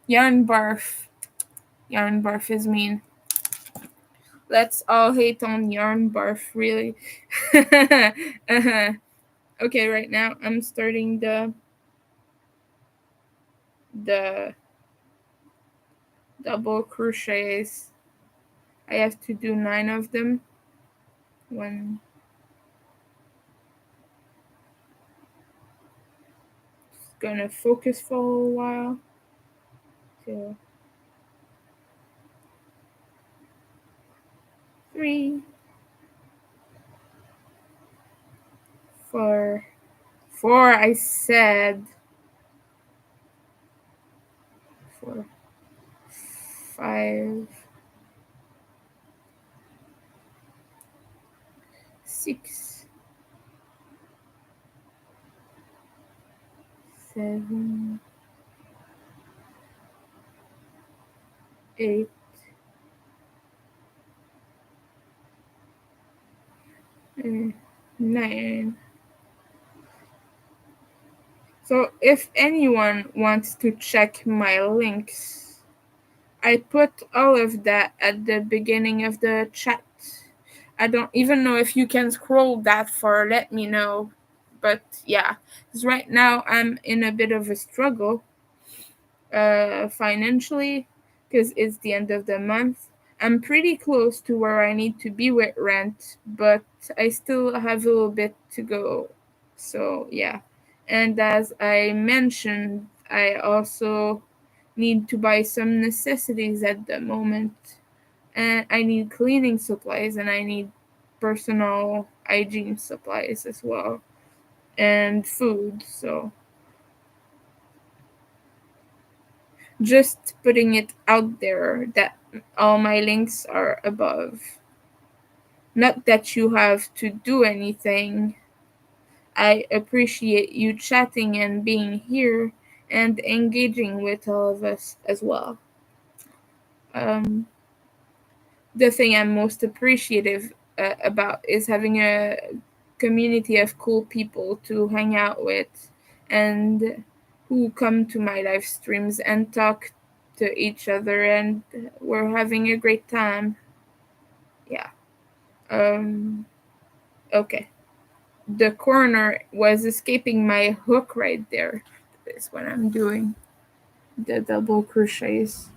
Yarn barf. Yarn barf is mean. Let's all hate on yarn barf, really. uh-huh. Okay, right now I'm starting the double crochets. I have to do 9 of them. One, gonna focus for a while. 2, 3, 4. 4, I said. 4, 5, 6, 7, 8, 9. So if anyone wants to check my links, I put all of that at the beginning of the chat. I don't even know if you can scroll that far, let me know. But yeah, because right now I'm in a bit of a struggle financially because it's the end of the month. I'm pretty close to where I need to be with rent, but I still have a little bit to go. So yeah. And as I mentioned, I also need to buy some necessities at the moment. And I need cleaning supplies and I need personal hygiene supplies as well. And food. So just putting it out there that all my links are above. Not that you have to do anything. I appreciate you chatting and being here and engaging with all of us as well. Um, the thing I'm most appreciative about is having a community of cool people to hang out with and who come to my live streams and talk to each other, and we're having a great time. Yeah. Um okay. The corner was escaping my hook right there. That's what I'm doing. The double crochets.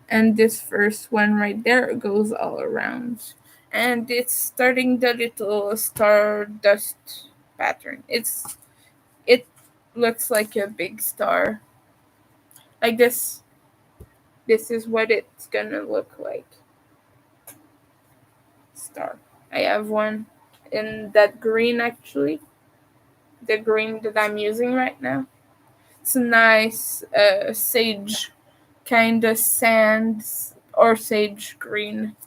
And this first one right there goes all around. And it's starting the little stardust pattern. It looks like a big star. Like this this is what it's gonna look like. Star. I have one in that green, actually, the green that I'm using right now. It's a nice sage kind of sand or sage green.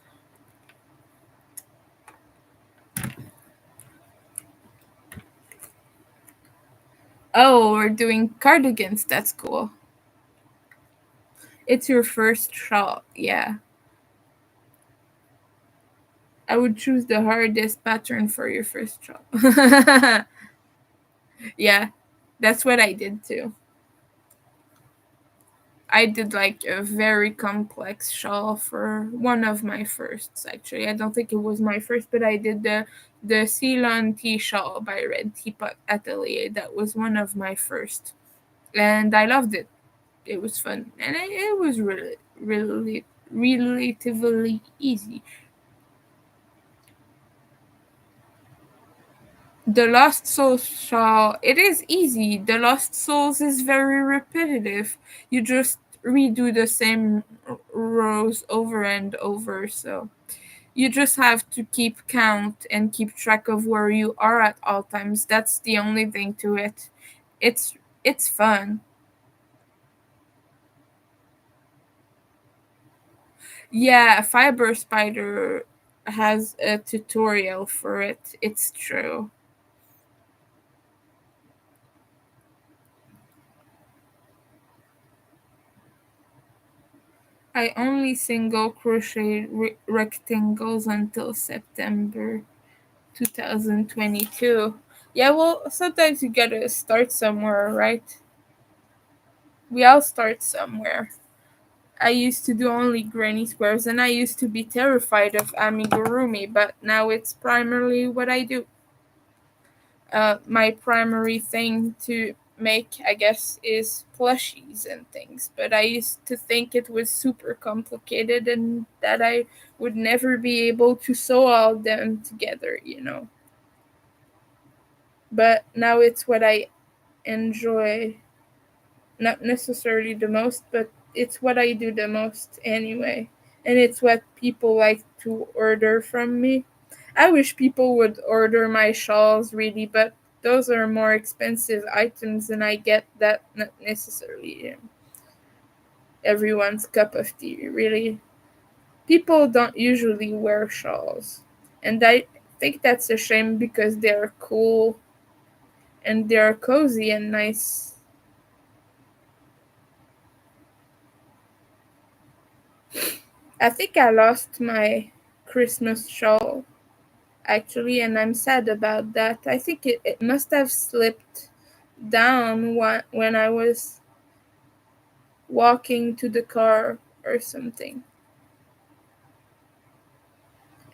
Oh, we're doing cardigans. That's cool. It's your first shawl. Yeah. I would choose the hardest pattern for your first shawl. Yeah, that's what I did too. I did like a very complex shawl for one of my firsts, actually. I don't think it was my first, but I did the Ceylon tea shawl by Red Teapot Atelier. That was one of my first. And I loved it. It was fun. And it was really, relatively easy. The Lost Souls shawl, it is easy. The Lost Souls is very repetitive. You just redo the same rows over and over, so you just have to keep count and keep track of where you are at all times. That's the only thing to it. It's fun. Yeah, Fiber Spider has a tutorial for it. It's true. I only single crochet rectangles until September 2022. Yeah, well, sometimes you gotta start somewhere, right? We all start somewhere. I used to do only granny squares and I used to be terrified of amigurumi, but now it's primarily what I do. My primary thing to make, I guess, is plushies and things. But I used to think it was super complicated and that I would never be able to sew all them together. But now it's what I enjoy, not necessarily the most, but it's what I do the most anyway. And it's what people like to order from me. I wish people would order my shawls really, but those are more expensive items, and I get that not necessarily everyone's cup of tea, really. People don't usually wear shawls, and I think that's a shame because they're cool and they're cozy and nice. I think I lost my Christmas shawl actually, and I'm sad about that. I think it must have slipped down when I was walking to the car or something.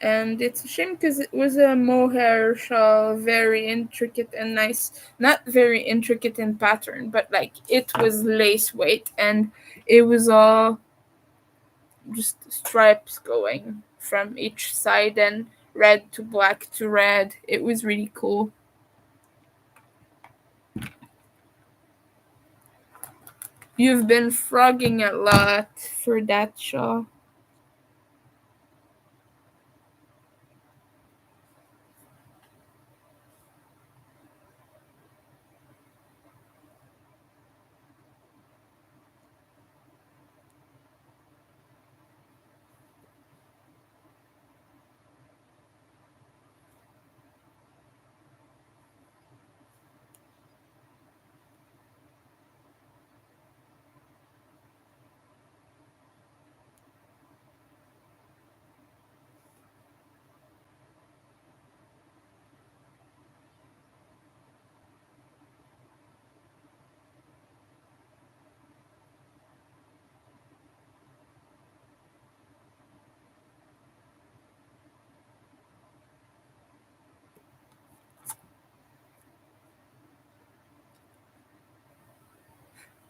And it's a shame because it was a mohair shawl, very intricate and nice. Not very intricate in pattern, but like it was lace weight and it was all just stripes going from each side and red to black to red. It was really cool. You've been frogging a lot for that show.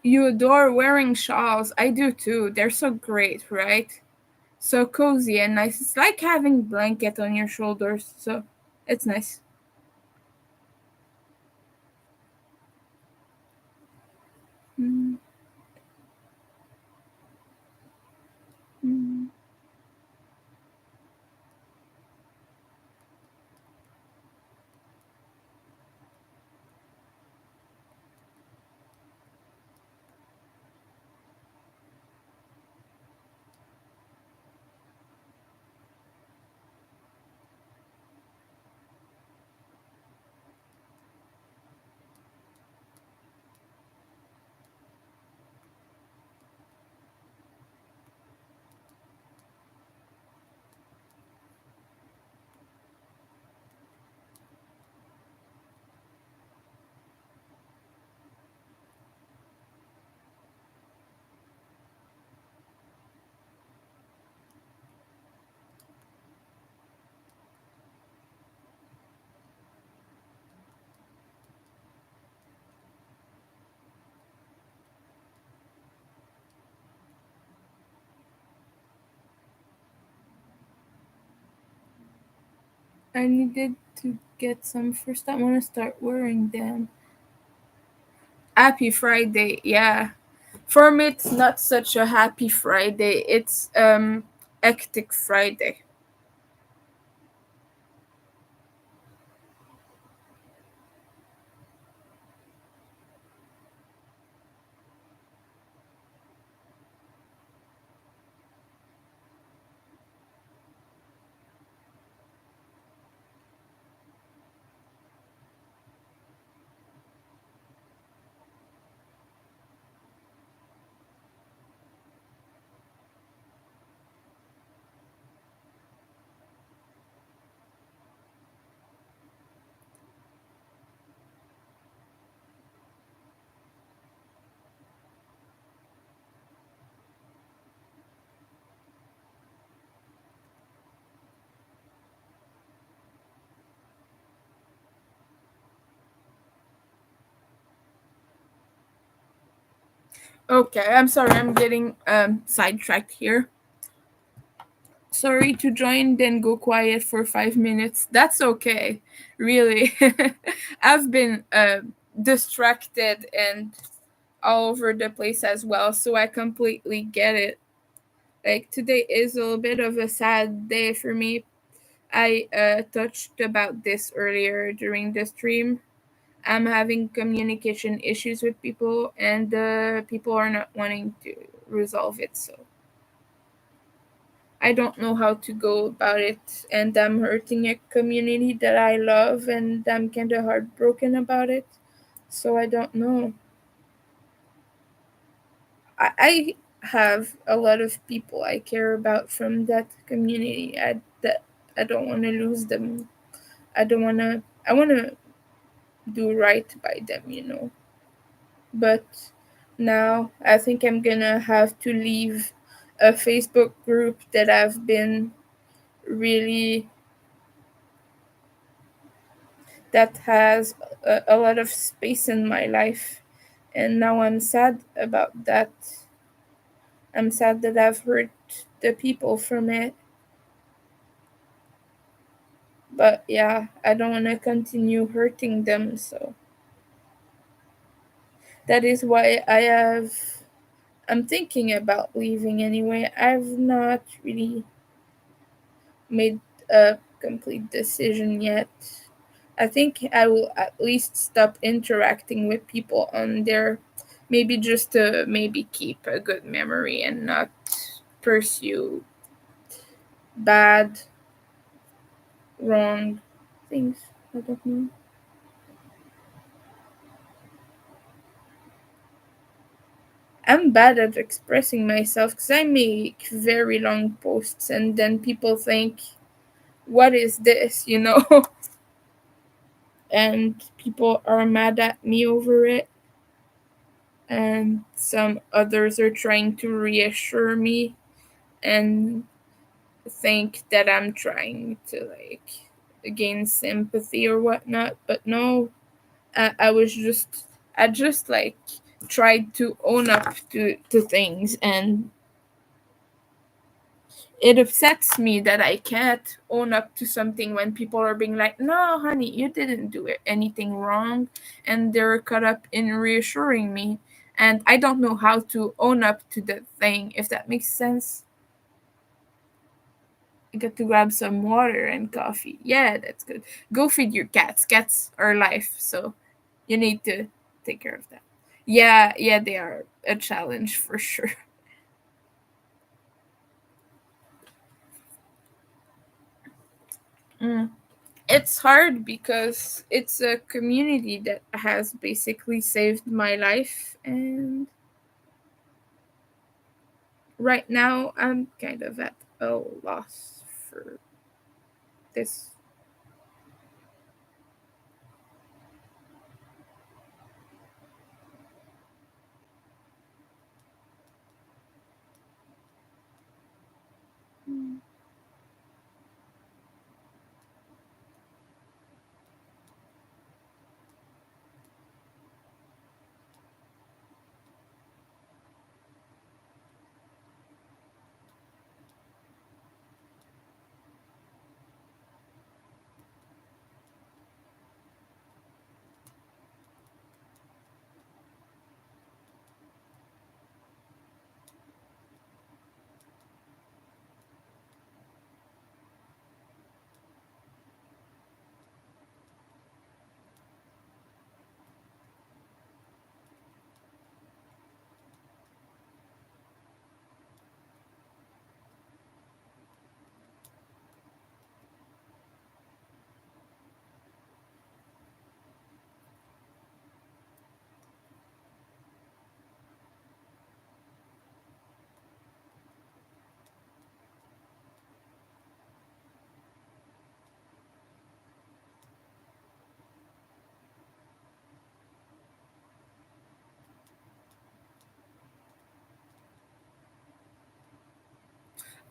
You adore wearing shawls. I do too. They're so great, right? So cozy and nice. It's like having blanket on your shoulders. So it's nice. Mm. I needed to get some first. I want to start wearing them. Happy Friday, yeah. For me, it's not such a happy Friday. It's hectic Friday. Okay, I'm sorry. I'm getting sidetracked here. Sorry to join, then go quiet for 5 minutes. That's okay. Really, I've been distracted and all over the place as well, so I completely get it. Like today is a little bit of a sad day for me. I touched about this earlier during the stream. I'm having communication issues with people, and people are not wanting to resolve it. So I don't know how to go about it, and I'm hurting a community that I love, and I'm kind of heartbroken about it. So I don't know. I have a lot of people I care about from that community. I don't want to lose them. I don't want to. I want to do right by them. But now I think I'm gonna have to leave a Facebook group that I've been really that has a lot of space in my life, and now I'm sad about that. I'm sad that I've hurt the people from it. But yeah, I don't want to continue hurting them, so that is why I'm thinking about leaving anyway. I've not really made a complete decision yet. I think I will at least stop interacting with people on there, maybe just to maybe keep a good memory and not pursue bad, wrong things. I don't know. I'm bad at expressing myself because I make very long posts and then people think, what is this? And people are mad at me over it. And some others are trying to reassure me and think that I'm trying to like gain sympathy or whatnot. But no, I was I just like tried to own up to things, and it upsets me that I can't own up to something when people are being like, no, honey, you didn't do anything wrong. And they're caught up in reassuring me. And I don't know how to own up to the thing, if that makes sense. You got to grab some water and coffee. Yeah, that's good. Go feed your cats. Cats are life, so you need to take care of that. Yeah, yeah, they are a challenge for sure. Mm. It's hard because it's a community that has basically saved my life, and right now I'm kind of at a loss for this.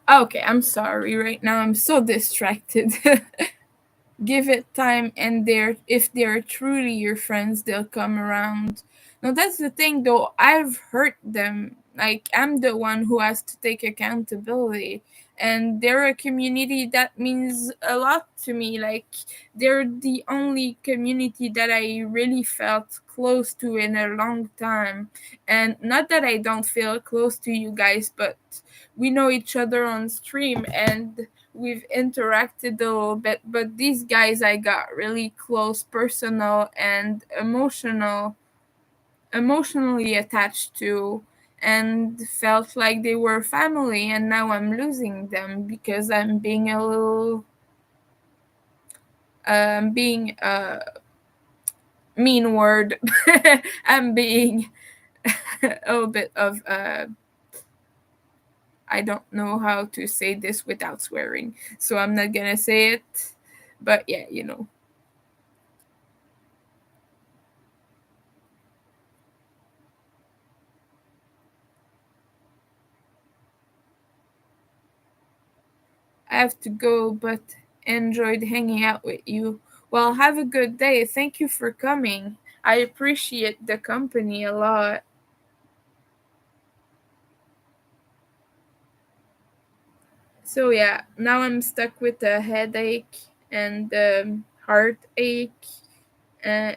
Okay, I'm sorry. Right now, I'm so distracted. Give it time, and if they're truly your friends, they'll come around. Now that's the thing, though. I've hurt them. Like, I'm the one who has to take accountability, and they're a community that means a lot to me. Like, they're the only community that I really felt close to in a long time. And not that I don't feel close to you guys, but we know each other on stream, and we've interacted a little bit, but these guys I got really close, personal and emotionally attached to, and felt like they were family, and now I'm losing them because I'm being a little being a mean word. I'm being a little bit of I don't know how to say this without swearing, so I'm not gonna say it. But yeah, you know. I have to go, but enjoyed hanging out with you. Well, have a good day. Thank you for coming. I appreciate the company a lot. So yeah, now I'm stuck with a headache and heartache. Uh,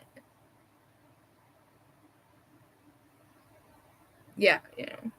yeah, you know.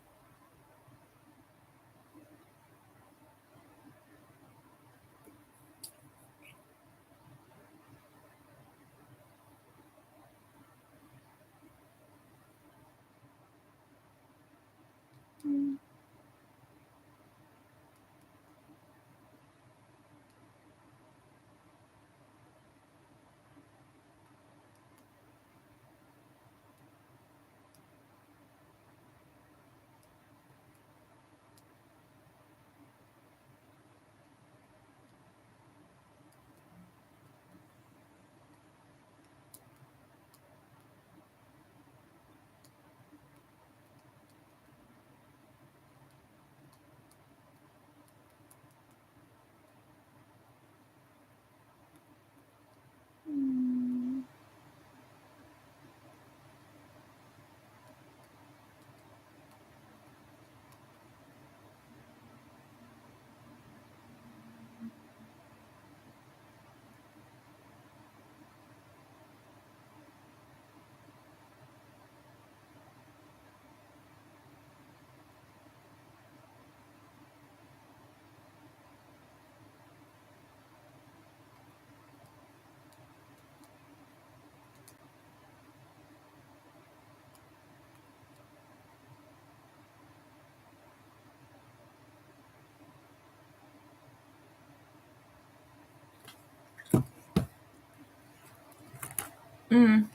Mm.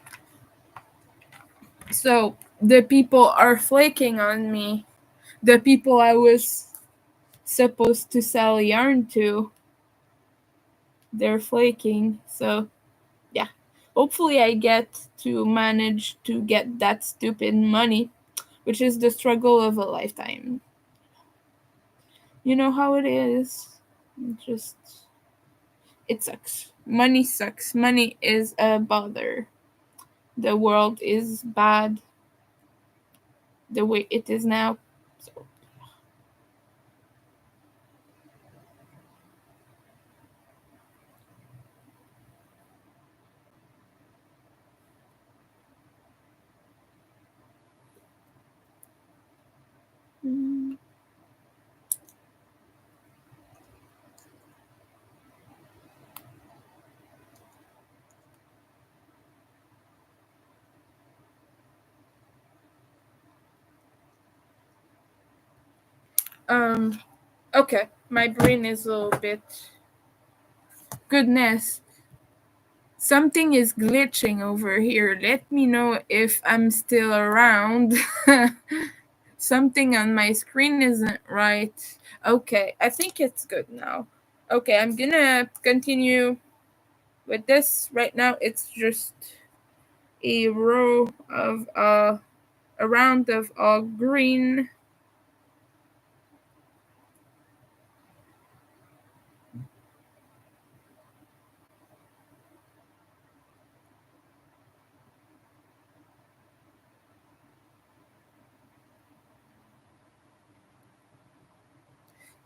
So the people are flaking on me. The people I was supposed to sell yarn to, they're flaking. So yeah, hopefully I get to manage to get that stupid money, which is the struggle of a lifetime. You know how it is. Just it sucks. Money sucks. Money is a bother. The world is bad the way it is now. So mm, um okay, my brain is a little bit goodness. Something is glitching over here. Let me know if I'm still around. Something on my screen isn't right. Okay, I think it's good now. Okay, I'm gonna continue with this. Right now, it's just a row of a round of green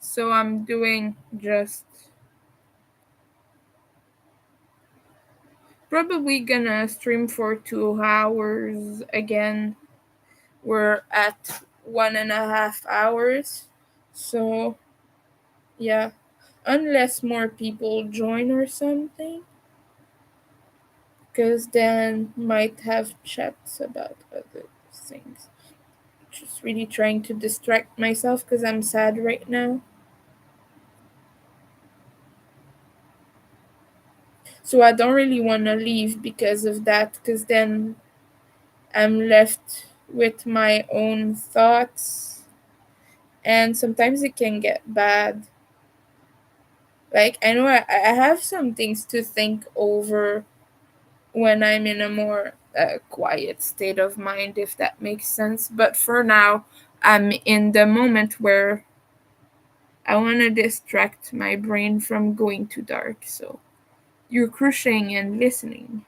So I'm doing just probably gonna stream for 2 hours again. We're at 1.5 hours. So yeah. Unless more people join or something. Because then might have chats about other things. Just really trying to distract myself because I'm sad right now. So I don't really want to leave because of that, because then I'm left with my own thoughts, and sometimes it can get bad. Like, I know I have some things to think over when I'm in a more quiet state of mind, if that makes sense. But for now, I'm in the moment where I want to distract my brain from going too dark. So you're crocheting and listening.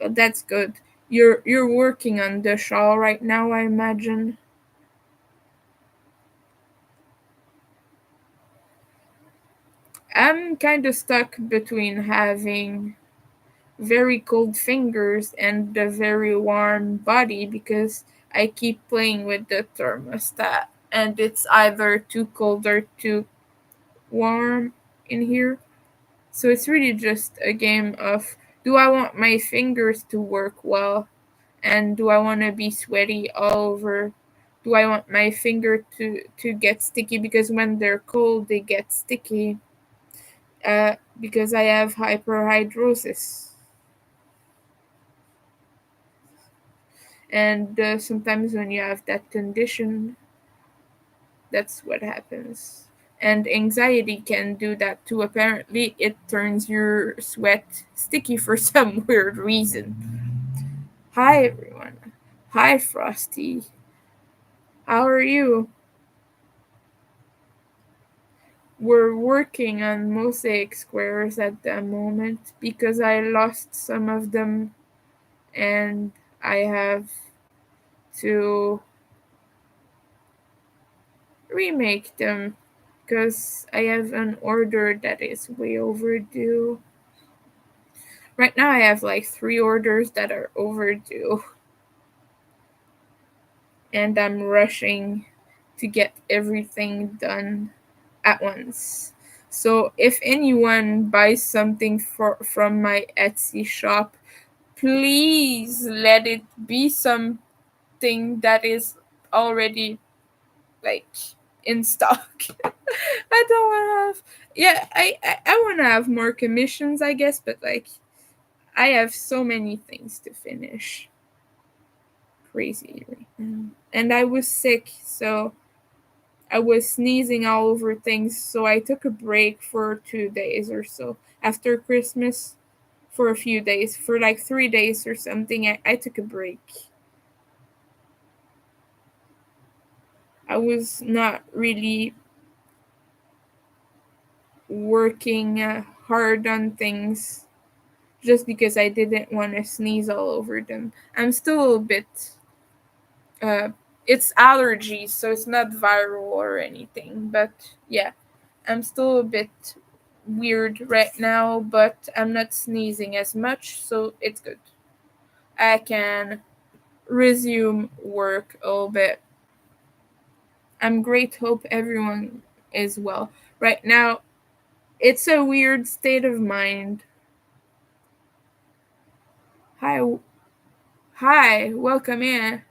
That's good. You're working on the shawl right now, I imagine. I'm kind of stuck between having very cold fingers and a very warm body because I keep playing with the thermostat and it's either too cold or too warm in here. So it's really just a game of, do I want my fingers to work well, and do I want to be sweaty all over? Do I want my finger to get sticky because when they're cold they get sticky? Because I have hyperhidrosis, and sometimes when you have that condition, that's what happens. And anxiety can do that too. Apparently, it turns your sweat sticky for some weird reason. Hi, everyone. Hi, Frosty. How are you? We're working on mosaic squares at the moment because I lost some of them and I have to remake them because I have an order that is way overdue. Right now, I have like 3 orders that are overdue, and I'm rushing to get everything done at once. So, if anyone buys something from my Etsy shop, please let it be something that is already like in stock. I don't want to have. Yeah, I want to have more commissions, I guess, but like I have so many things to finish. Crazy right now. And I was sick, so I was sneezing all over things, so I took a break for 2 days or so after Christmas. For a few days, for like 3 days or something, I took a break. I was not really working hard on things just because I didn't want to sneeze all over them. I'm still a bit. Uh, it's allergies, so it's not viral or anything. But yeah, I'm still a bit weird right now, but I'm not sneezing as much, so it's good. I can resume work a little bit. I'm great. Hope everyone is well. Right now, it's a weird state of mind. Hi, hi, welcome in.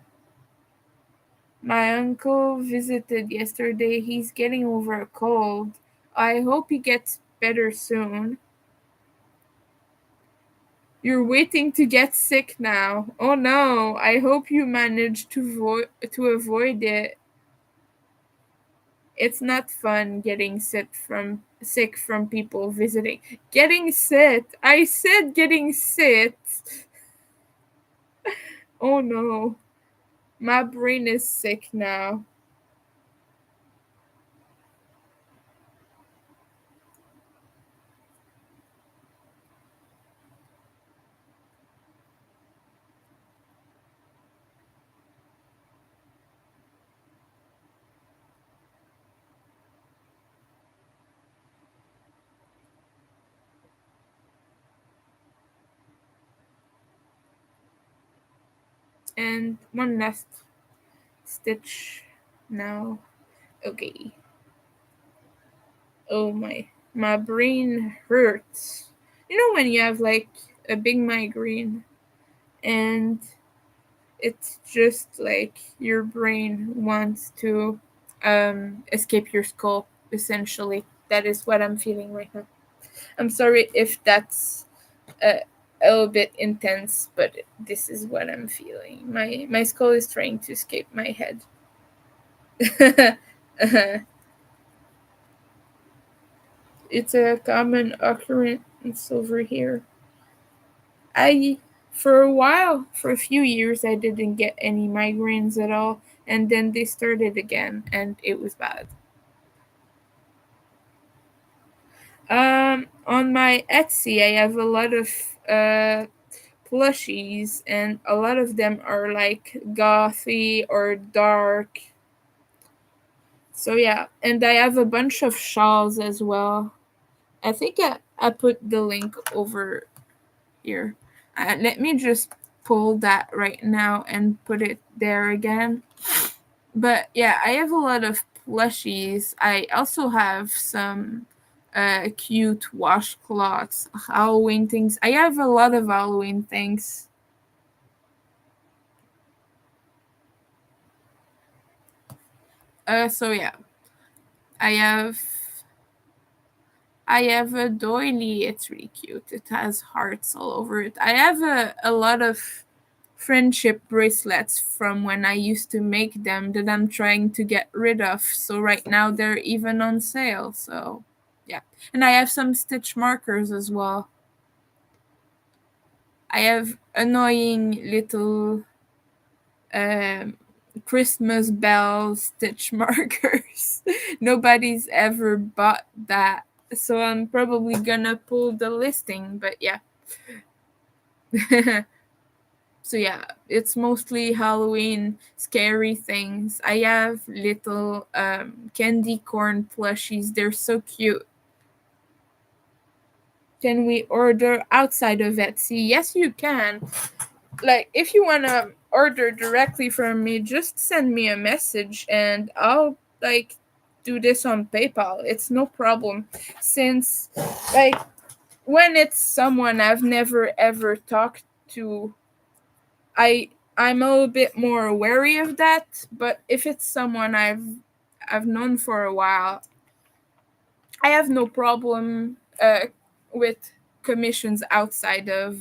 My uncle visited yesterday. He's getting over a cold. I hope he gets better soon. You're waiting to get sick now. Oh no, I hope you manage to avoid it. It's not fun getting sick from people visiting. Getting sick. I said getting sick. Oh no. My brain is sick now. And one last stitch now. Okay. Oh my brain hurts. You know when you have like a big migraine and it's just like your brain wants to escape your skull essentially. That is what I'm feeling right now. I'm sorry if that's a little bit intense, but this is what I'm feeling. My skull is trying to escape my head. It's a common occurrence over here. I for a while, for a few years, I didn't get any migraines at all, and then they started again, and it was bad. On my Etsy, I have a lot of plushies, and a lot of them are like gothy or dark. So yeah, and I have a bunch of shawls as well. I think I put the link over here. Let me just pull that right now and put it there again. But yeah, I have a lot of plushies. I also have some cute washcloths, Halloween things. I have a lot of Halloween things. So yeah, I have I have a doily. It's really cute. It has hearts all over it. I have a lot of friendship bracelets from when I used to make them that I'm trying to get rid of. So right now they're even on sale. So yeah. And I have some stitch markers as well. I have annoying little um, Christmas bell stitch markers. Nobody's ever bought that. So I'm probably gonna pull the listing, but yeah. So yeah, it's mostly Halloween scary things. I have little candy corn plushies. They're so cute. Can we order outside of Etsy? Yes, you can. Like if you want to order directly from me, just send me a message and I'll like do this on PayPal. It's no problem. Since like when it's someone I've never ever talked to, I'm a little bit more wary of that, but if it's someone I've known for a while, I have no problem with commissions outside of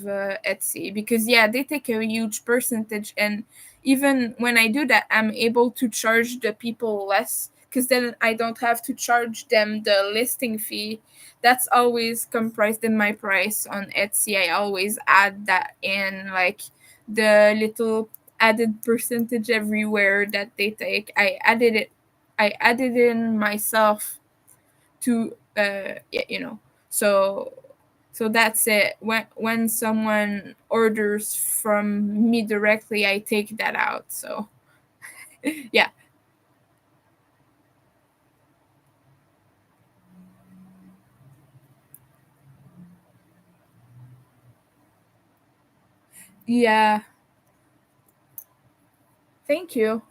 Etsy because yeah, they take a huge percentage, and even when I do that, I'm able to charge the people less because then I don't have to charge them the listing fee. That's always comprised in my price on Etsy. I always add that in, like the little added percentage everywhere that they take. I added in myself to yeah, you know. So so that's it. When someone orders from me directly, I take that out. So yeah. Yeah, thank you.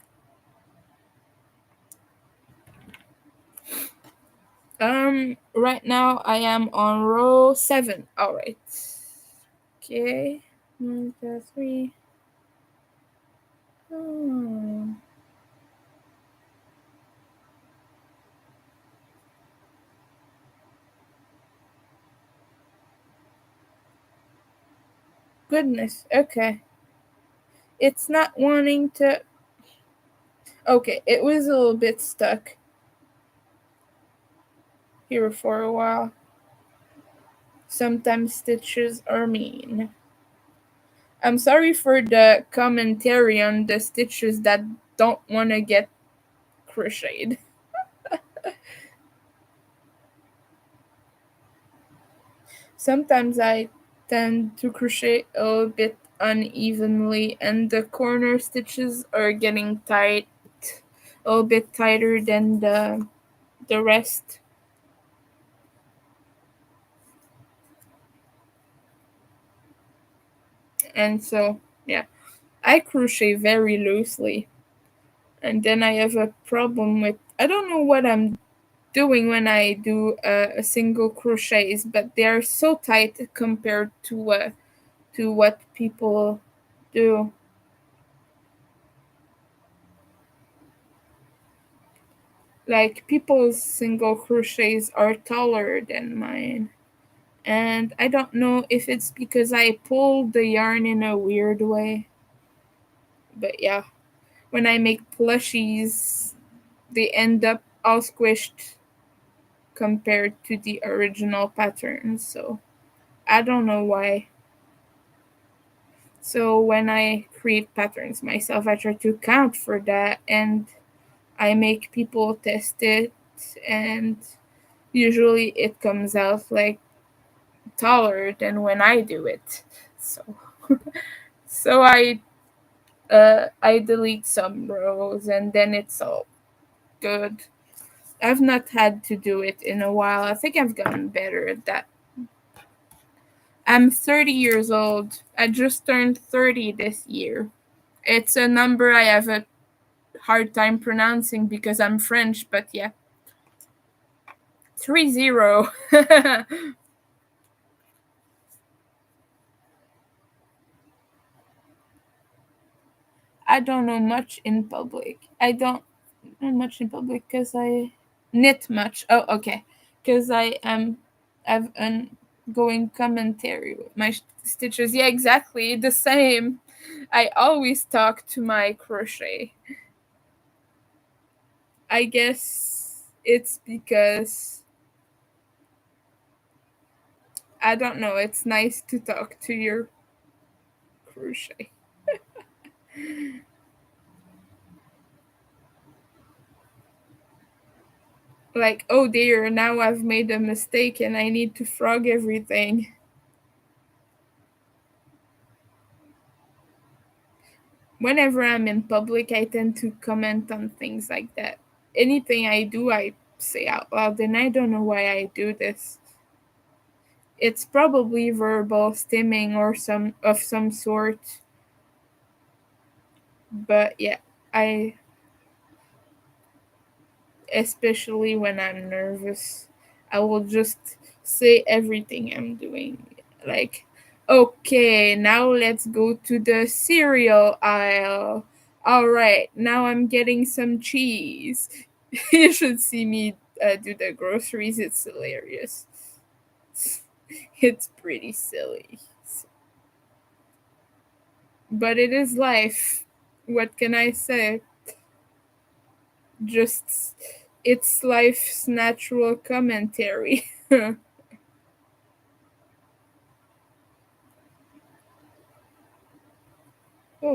Right now I am on row 7. All right. Okay. 1, 2, 3. Hmm. Goodness. Okay. It's not wanting to. Okay, it was a little bit stuck here for a while. Sometimes stitches are mean. I'm sorry for the commentary on the stitches that don't want to get crocheted. Sometimes I tend to crochet a little bit unevenly, and the corner stitches are getting tight, a little bit tighter than the rest. And so, yeah, I crochet very loosely, and then I have a problem with, I don't know what I'm doing when I do a single crochets, but they are so tight compared to what people do. Like people's single crochets are taller than mine. And I don't know if it's because I pull the yarn in a weird way. But yeah, when I make plushies, they end up all squished compared to the original pattern. So I don't know why. So when I create patterns myself, I try to account for that, and I make people test it, and usually it comes out like taller than when I do it. So so I delete some rows and then it's all good. I've not had to do it in a while. I think I've gotten better at that. I'm 30 years old. I just turned 30 this year. It's a number I have a hard time pronouncing because I'm French, but yeah. 30. I don't know much in public. I don't know much in public because I knit much. Oh, okay. Because I am have an going commentary with my stitches. Yeah, exactly the same. I always talk to my crochet. I guess it's because I don't know. It's nice to talk to your crochet. Like, oh dear, now I've made a mistake and I need to frog everything. Whenever I'm in public, I tend to comment on things like that. Anything I do, I say out loud, and I don't know why I do this. It's probably verbal stimming or some sort, but yeah, I especially when I'm nervous, I will just say everything I'm doing. Like, okay, now let's go to the cereal aisle. All right, now I'm getting some cheese. You should see me do the groceries. It's hilarious. It's pretty silly. But it is life. What can I say? Just, it's life's natural commentary. Oh,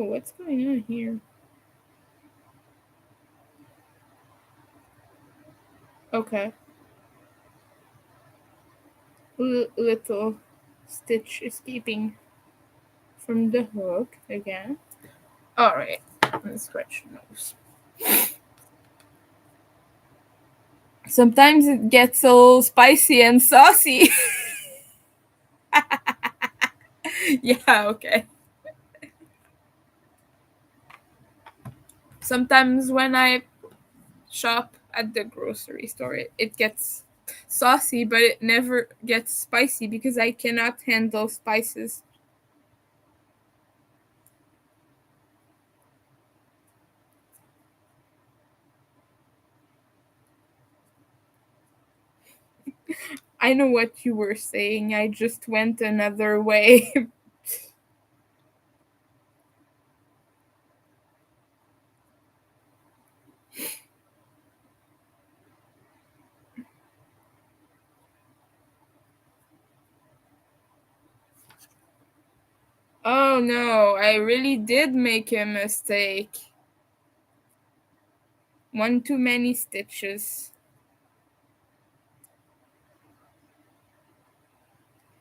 what's going on here? Okay. Little stitch escaping from the hook again. Alright. Let's scratch your nose. Sometimes it gets a little spicy and saucy. Yeah, okay. Sometimes when I shop at the grocery store, it gets saucy, but it never gets spicy because I cannot handle spices. I know what you were saying. I just went another way. Oh no, I really did make a mistake. One too many stitches.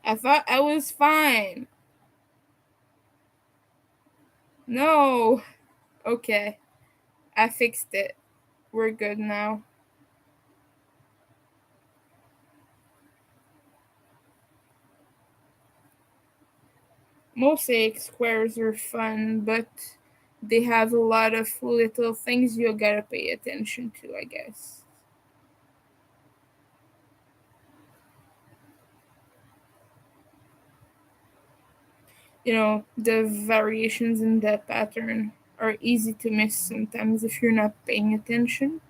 I thought I was fine. No. Okay, I fixed it. We're good now. Mosaic squares are fun, but they have a lot of little things you gotta pay attention to, I guess. The variations in that pattern are easy to miss sometimes if you're not paying attention.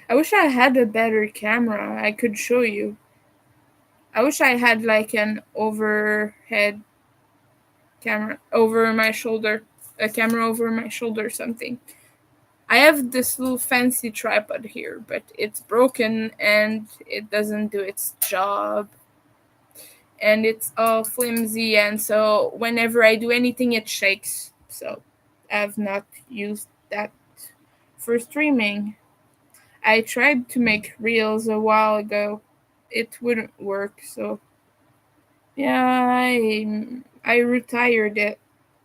I wish I had a better camera I could show you. I wish I had like an overhead camera over my shoulder, a camera over my shoulder or something. I have this little fancy tripod here, but it's broken and it doesn't do its job. And it's all flimsy, and so whenever I do anything, it shakes. So I've not used that for streaming. I tried to make reels a while ago. It wouldn't work, so yeah, I retired it.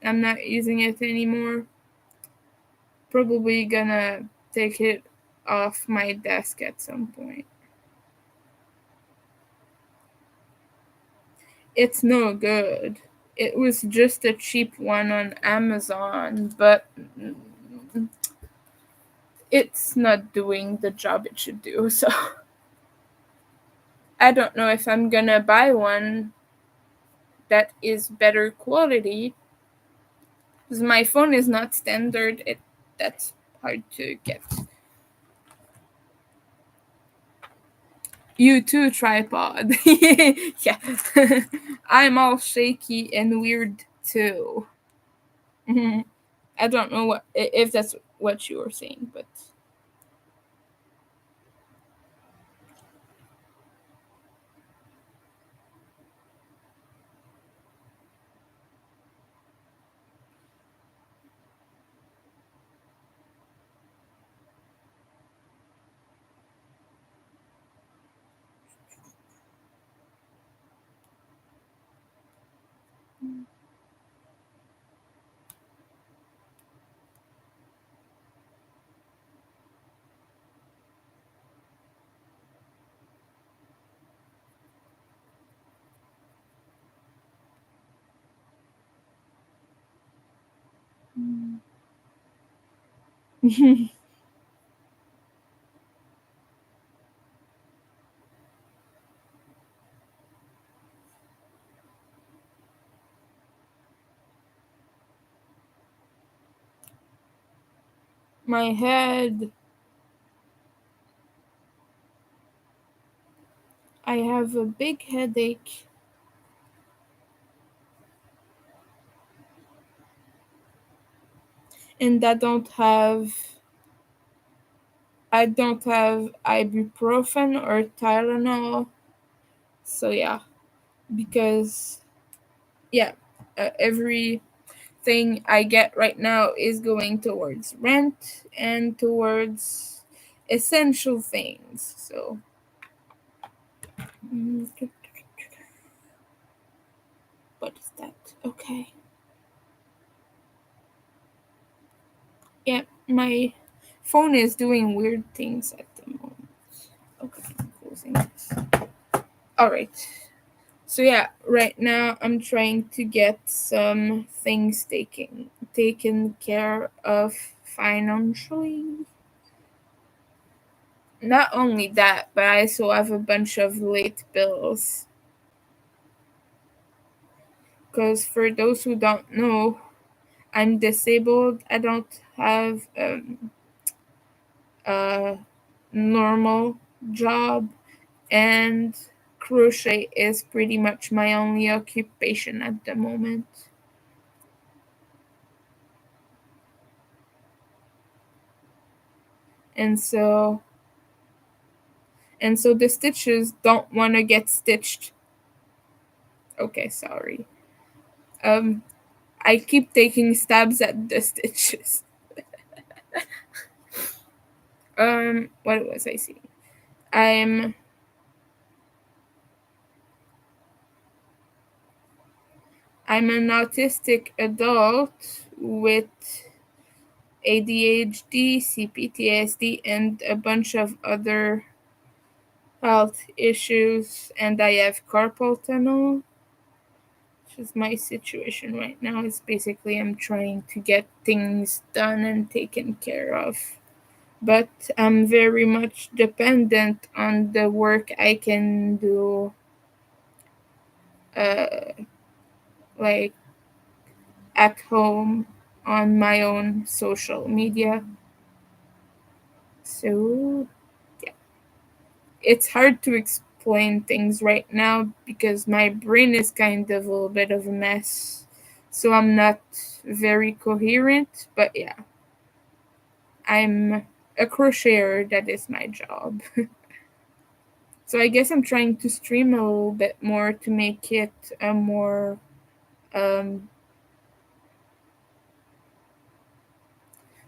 I'm not using it anymore. Probably gonna take it off my desk at some point. It's no good. It was just a cheap one on Amazon, but it's not doing the job it should do. So I don't know if I'm gonna buy one that is better quality, because my phone is not standard. That's hard to get. You too, tripod. Yeah. I'm all shaky and weird too. Mhm. I don't know if that's what you were saying, but my head. I have a big headache. And I don't have ibuprofen or Tylenol. So yeah, because yeah, everything I get right now is going towards rent and towards essential things. So what is that? Okay. Yeah, my phone is doing weird things at the moment. Okay, I'm closing this. All right. So yeah, right now I'm trying to get some things taken care of financially. Not only that, but I also have a bunch of late bills. Because for those who don't know, I'm disabled. I don't have a normal job, and crochet is pretty much my only occupation at the moment. And so the stitches don't want to get stitched. Okay, sorry. Um I keep taking stabs at the stitches. What was I saying? I'm I'm an autistic adult with ADHD, CPTSD, and a bunch of other health issues and I have carpal tunnel, which is my situation right now. Is basically I'm trying to get things done and taken care of. But I'm very much dependent on the work I can do, uh, like at home on my own social media. So it's hard to explain things right now because my brain is kind of a little bit of a mess. So I'm not very coherent, but yeah, I'm a crocheter. That is my job. So I guess I'm trying to stream a little bit more to make it a more um,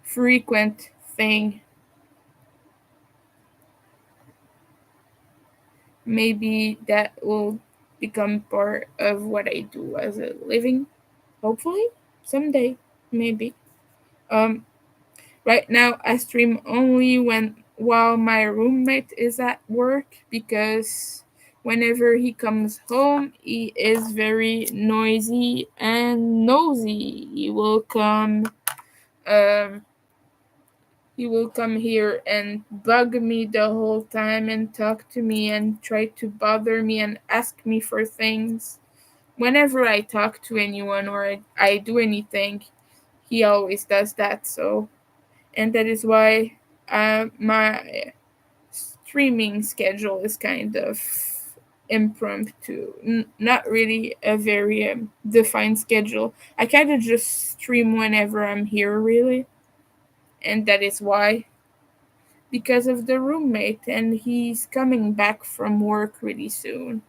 frequent thing. Maybe that will become part of what I do as a living. Hopefully, someday, maybe. Um, right now, I stream only when while my roommate is at work because whenever he comes home, he is very noisy and nosy. Um, he will come here and bug me the whole time and talk to me and try to bother me and ask me for things. Whenever I talk to anyone or I do anything, he always does that. So, and that is why my streaming schedule is kind of impromptu, not really a very defined schedule. I kind of just stream whenever I'm here, really, and that is why because of the roommate, and he's coming back from work really soon.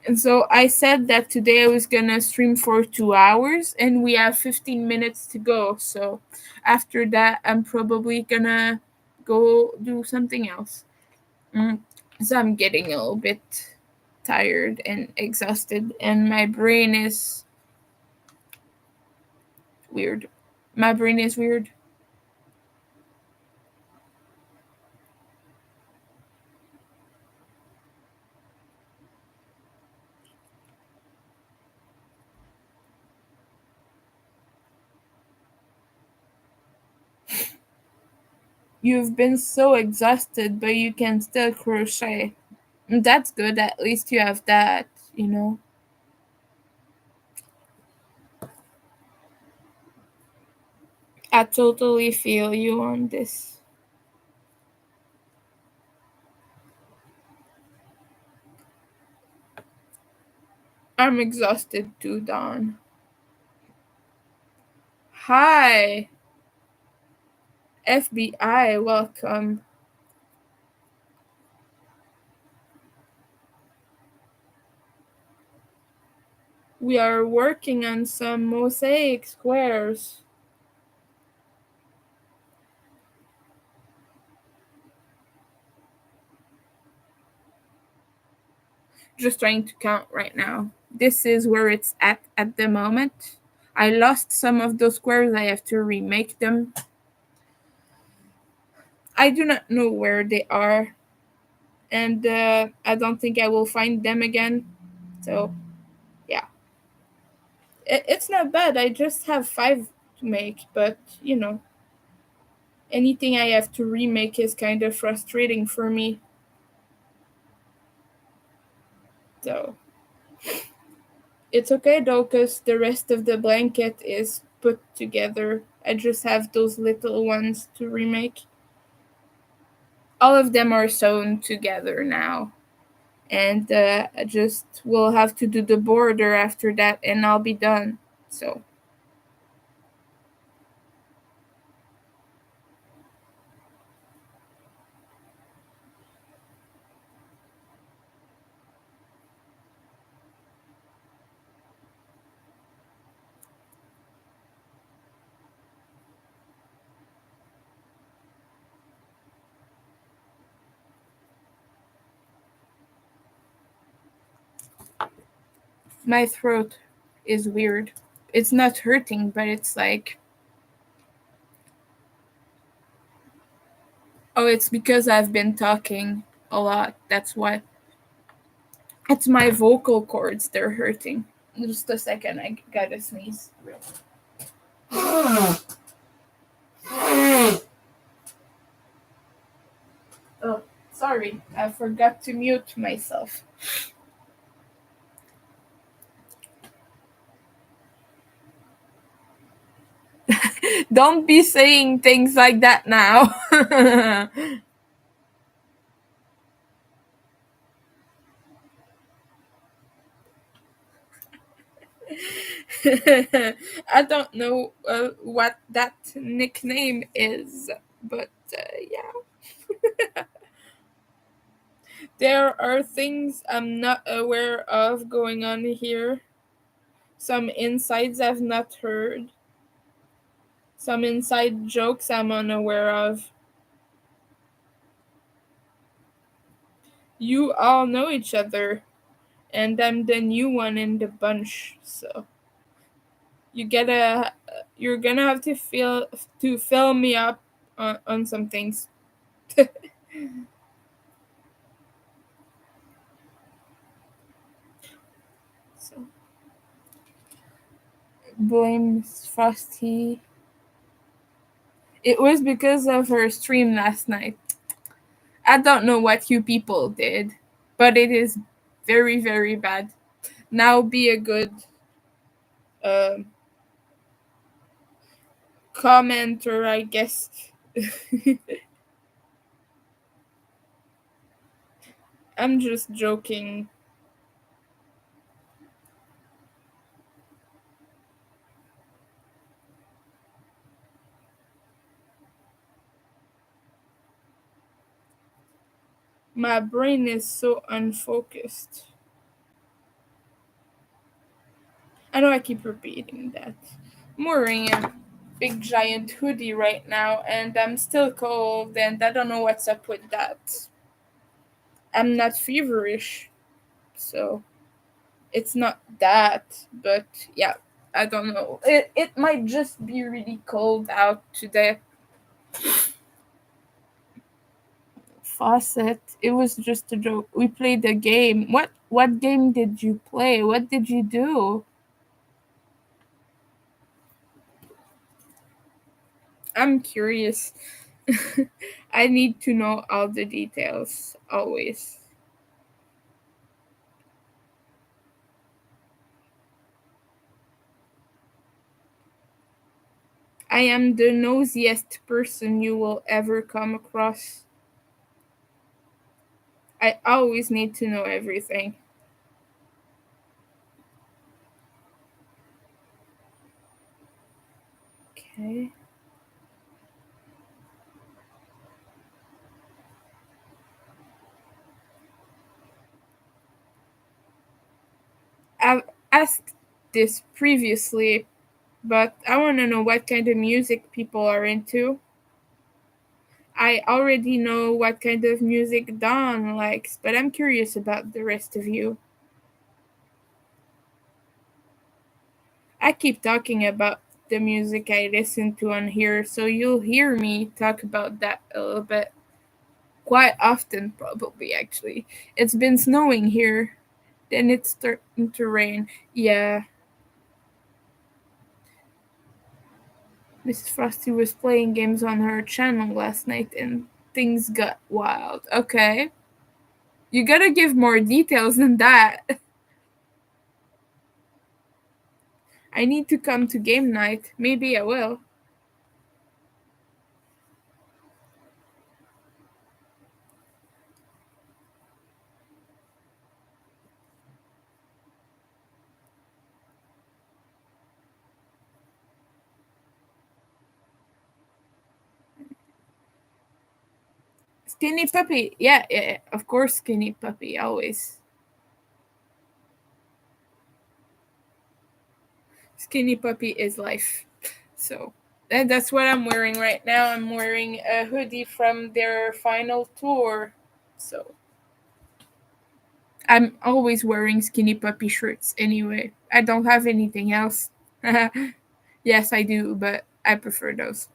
And so I said that today I was gonna stream for 2 hours, and we have 15 minutes to go. So after that, I'm probably gonna go do something else. Mm. So I'm getting a little bit tired and exhausted, and my brain is weird. My brain is weird. You've been so exhausted, but you can still crochet. That's good. At least you have that, you know. I totally feel you on this. I'm exhausted too, Dawn. Hi, FBI, welcome. We are working on some mosaic squares. Just trying to count right now. This is where it's at the moment. I lost some of those squares. I have to remake them. I do not know where they are, and I don't think I will find them again. So, yeah. It's not bad. I just have five to make, but anything I have to remake is kind of frustrating for me. So, it's okay though, because the rest of the blanket is put together. I just have those little ones to remake. All of them are sewn together now. And I just will have to do the border after that, and I'll be done. So, my throat is weird. It's not hurting, but it's like, oh, it's because I've been talking. a lot. That's why. It's my vocal cords, they're hurting. Just a second, I gotta sneeze. Oh, sorry, I forgot to mute myself. Don't be saying things like that now. I don't know what that nickname is, but yeah. There are things I'm not aware of going on here. Some insides I've not heard. Some inside jokes I'm unaware of. You all know each other, and I'm the new one in the bunch, so you gotta you're gonna have to fill me up on some things. So blames Frosty. It was because of her stream last night. I don't know what you people did, but it is very, very bad. Now be a good um commenter, I guess. I'm just joking. My brain is so unfocused. I know I keep repeating that. I'm wearing a big giant hoodie right now and I'm still cold and I don't know what's up with that. I'm not feverish, so it's not that, but yeah, I don't know. It might just be really cold out today. Faucet, it was just a joke. We played a game. What game did you play? What did you do? I'm curious. I need to know all the details always. I am the nosiest person you will ever come across. I always need to know everything. Okay. I've asked this previously, but I want to know what kind of music people are into. I already know what kind of music Dawn likes, but I'm curious about the rest of you. I keep talking about the music I listen to on here, so you'll hear me talk about that a little bit. Quite often, probably, actually. It's been snowing here, then it's starting to rain. Yeah, Miss Frosty was playing games on her channel last night and things got wild. Okay. You gotta give more details than that. I need to come to game night. Maybe I will. Skinny puppy. Yeah, yeah, of course, skinny puppy, always. Skinny puppy is life. So, and that's what I'm wearing right now. I'm wearing a hoodie from their final tour. So, I'm always wearing skinny puppy shirts anyway. I don't have anything else. Yes, I do, but I prefer those.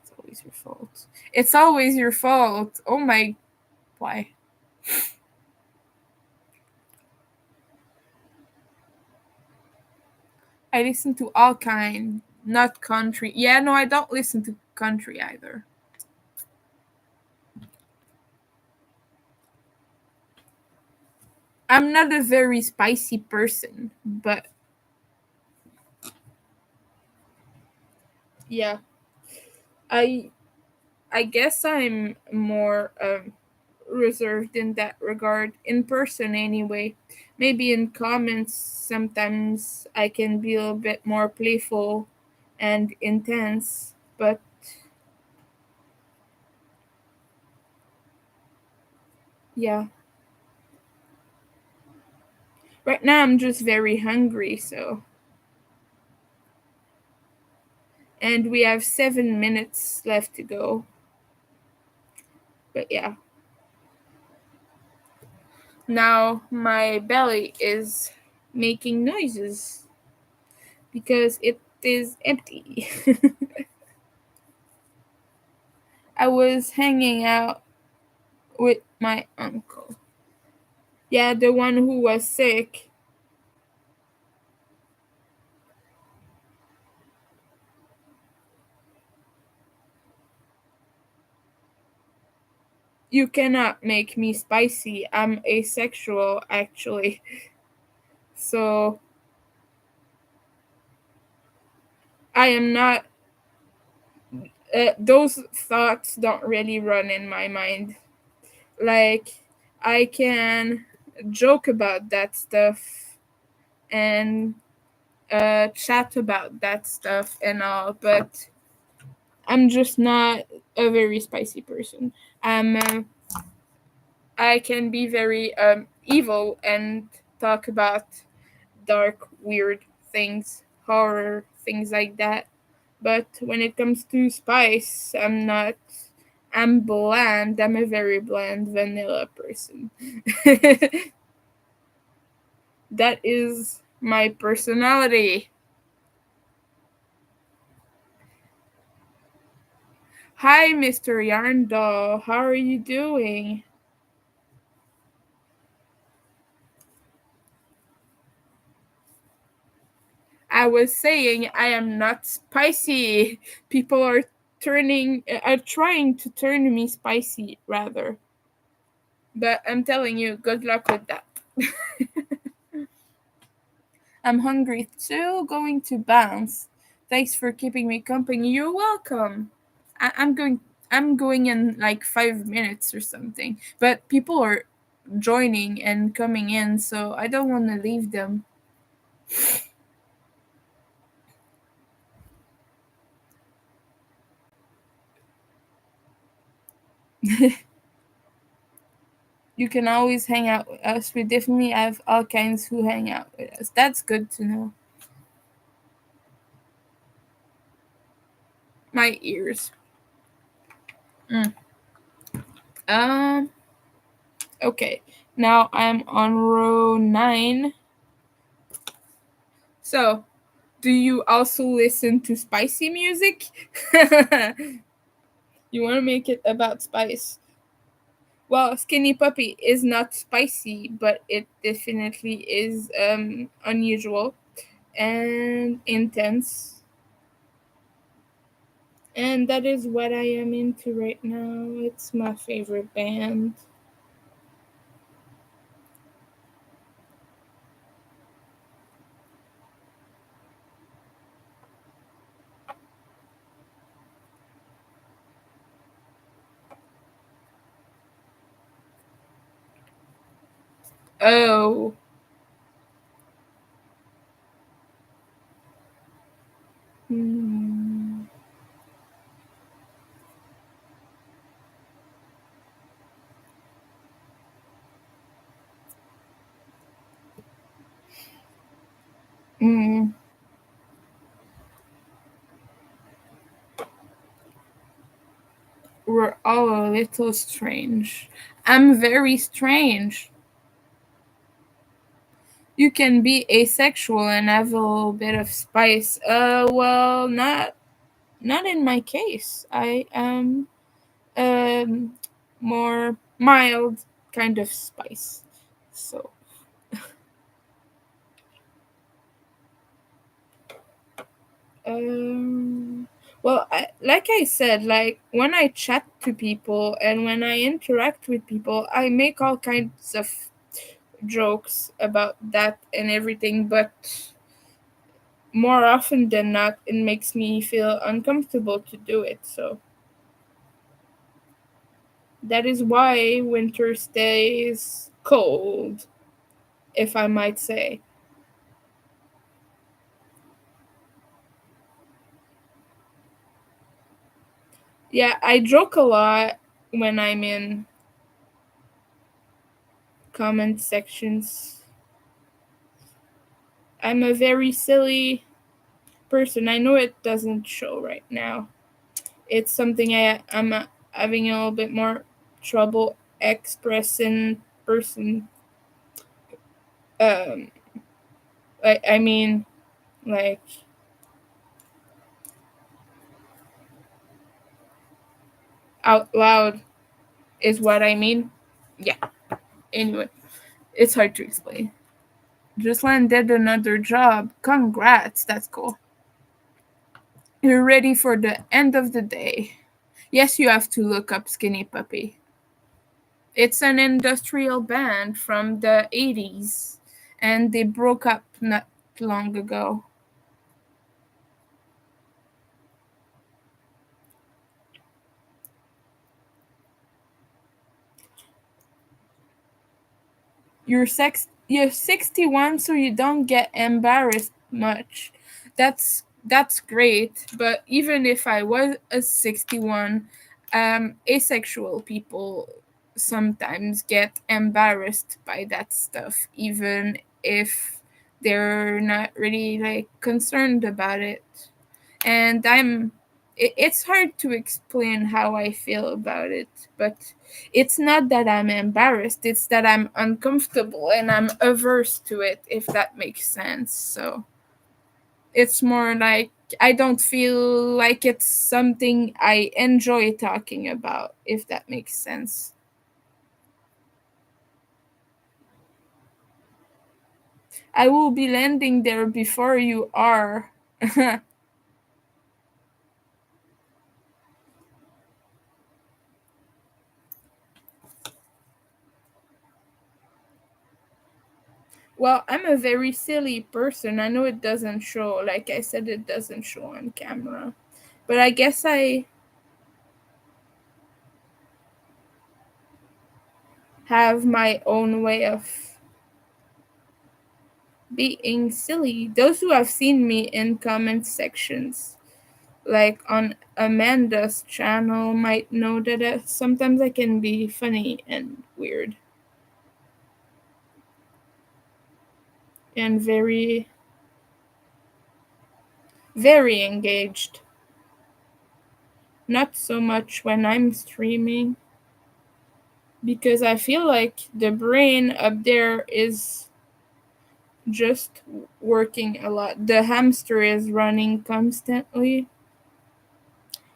It's always your fault. It's always your fault. Oh my. Why? I listen to all kind, not country. Yeah, no, I don't listen to country either. I'm not a very spicy person, but yeah, I I guess I'm more reserved in that regard in person anyway. Maybe in comments sometimes I can be a bit more playful and intense, but yeah. Right now I'm just very hungry, so and we have 7 minutes left to go. But yeah. Now my belly is making noises because it is empty. I was hanging out with my uncle. Yeah, the one who was sick. You cannot make me spicy. I'm asexual, actually. So I am not. Those thoughts don't really run in my mind. Like, I can joke about that stuff and chat about that stuff and all, but I'm just not a very spicy person. I can be very evil and talk about dark, weird things, horror, things like that. But when it comes to spice, I'm not. I'm bland. I'm a very bland vanilla person. That is my personality. Hi, Mr. Yarndall. How are you doing? I was saying I am not spicy. People are trying to turn me spicy rather. But I'm telling you, good luck with that. I'm hungry too, going to bounce. Thanks for keeping me company. You're welcome. I'm going in like 5 minutes or something. But people are joining and coming in, so I don't want to leave them. You can always hang out with us. We definitely have all kinds who hang out with us. That's good to know. My ears. Mm. Um. Okay. Now I'm on row 9. So, do you also listen to spicy music? You want to make it about spice? Well, Skinny Puppy is not spicy, but it definitely is unusual and intense. And that is what I am into right now. It's my favorite band. Oh. Hmm. Hmm. We're all a little strange. I'm very strange. You can be asexual and have a little bit of spice. Well, not in my case. I am more. mild kind of spice. So, um, well, like I said, like when I chat to people and when I interact with people, I make all kinds of jokes about that and everything, but more often than not, it makes me feel uncomfortable to do it. So that is why winter stays cold, if I might say. Yeah, I joke a lot when I'm in comment sections. I'm a very silly person. I know it doesn't show right now. It's something I'm having a little bit more trouble expressing person. Um, I mean, like out loud is what I mean. Yeah. Anyway, it's hard to explain. Jocelyn did another job. Congrats. That's cool. You're ready for the end of the day. Yes, you have to look up Skinny Puppy. It's an industrial band from the 80s, and they broke up not long ago. You're 61, so you don't get embarrassed much. That's great, but even if I was a 61, asexual people sometimes get embarrassed by that stuff, even if they're not really like concerned about it. And it's hard to explain how I feel about it, but it's not that I'm embarrassed, it's that I'm uncomfortable and I'm averse to it, if that makes sense. So it's more like I don't feel like it's something I enjoy talking about, if that makes sense. I will be landing there before you are. Well, I'm a very silly person. I know it doesn't show. Like I said, it doesn't show on camera. But I guess I have my own way of being silly. Those who have seen me in comment sections, like on Amanda's channel, might know that sometimes I can be funny and weird and very, very engaged. Not so much when I'm streaming, because I feel like the brain up there is just working a lot. The hamster is running constantly.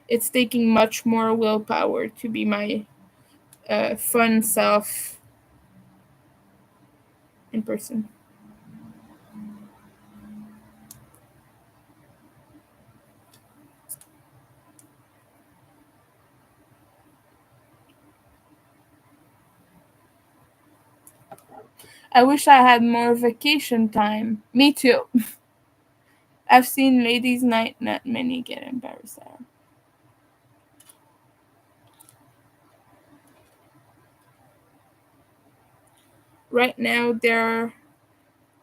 It's taking much more willpower to be my fun self in person. I wish I had more vacation time. Me too. I've seen ladies' night, not many get embarrassed there. Right now, there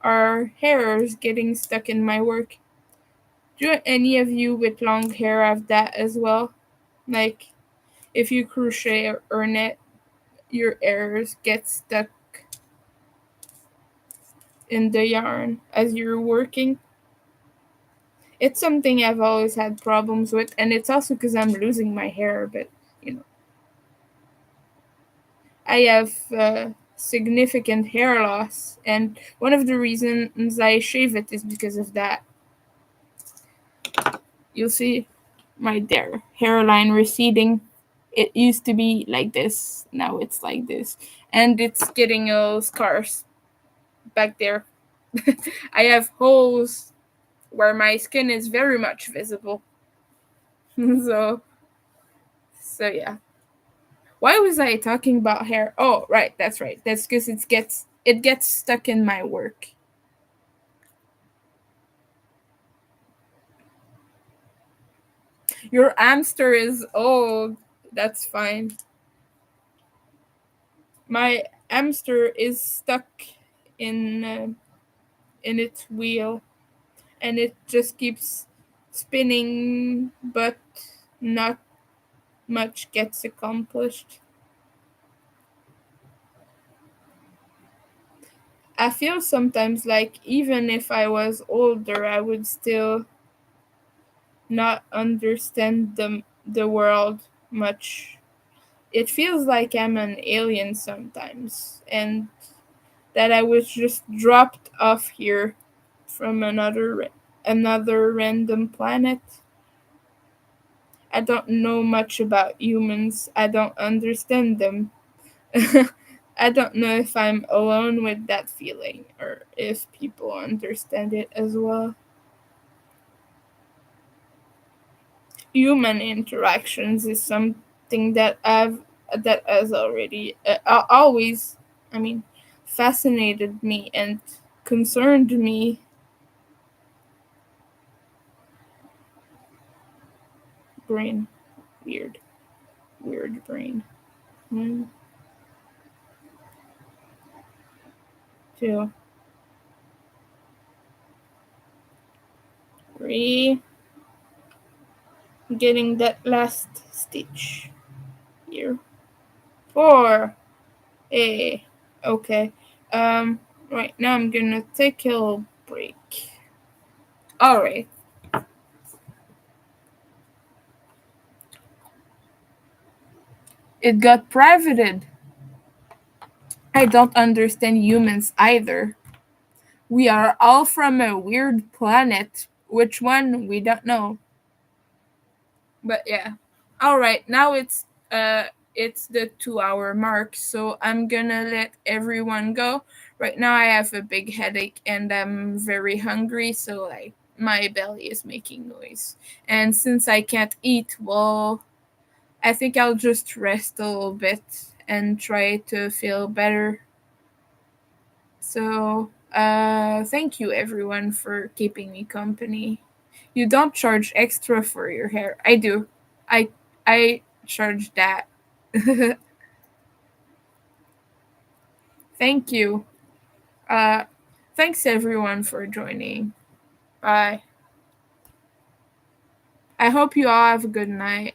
are hairs getting stuck in my work. Do any of you with long hair have that as well? Like, if you crochet or knit, your hairs get stuck in the yarn as you're working. It's something I've always had problems with, and it's also because I'm losing my hair. But you know, I have significant hair loss, and one of the reasons I shave it is because of that. You'll see my hairline receding. it used to be like this. Now it's like this. And it's getting all scars back there. I have holes where my skin is very much visible. so so yeah. Why was I talking about hair? Oh, right, that's right. That's because it gets stuck in my work. Your hamster is old. That's fine. My hamster is stuck in uh, in its wheel, and it just keeps spinning, but not much gets accomplished. I feel sometimes like even if I was older, I would still not understand the world much. It feels like I'm an alien sometimes, and that I was just dropped off here from another random planet. I don't know much about humans. I don't understand them. I don't know if I'm alone with that feeling or if people understand it as well. Human interactions is something that has already always, I mean, fascinated me and concerned me. Brain, weird, weird brain. One, two, three. Getting that last stitch here. Four. A. Okay. Right now I'm gonna take a little break. All right. It got privated. I don't understand humans either. We are all from a weird planet. Which one? We don't know. But yeah. All right. Now it's the 2 hour mark, so I'm gonna let everyone go. Right now I have a big headache and I'm very hungry, so like my belly is making noise. And since I can't eat, well, I think I'll just rest a little bit and try to feel better. So, thank you everyone for keeping me company. You don't charge extra for your hair. I do. I I charge that. Thank you. Uh, thanks everyone for joining. Bye. I hope you all have a good night.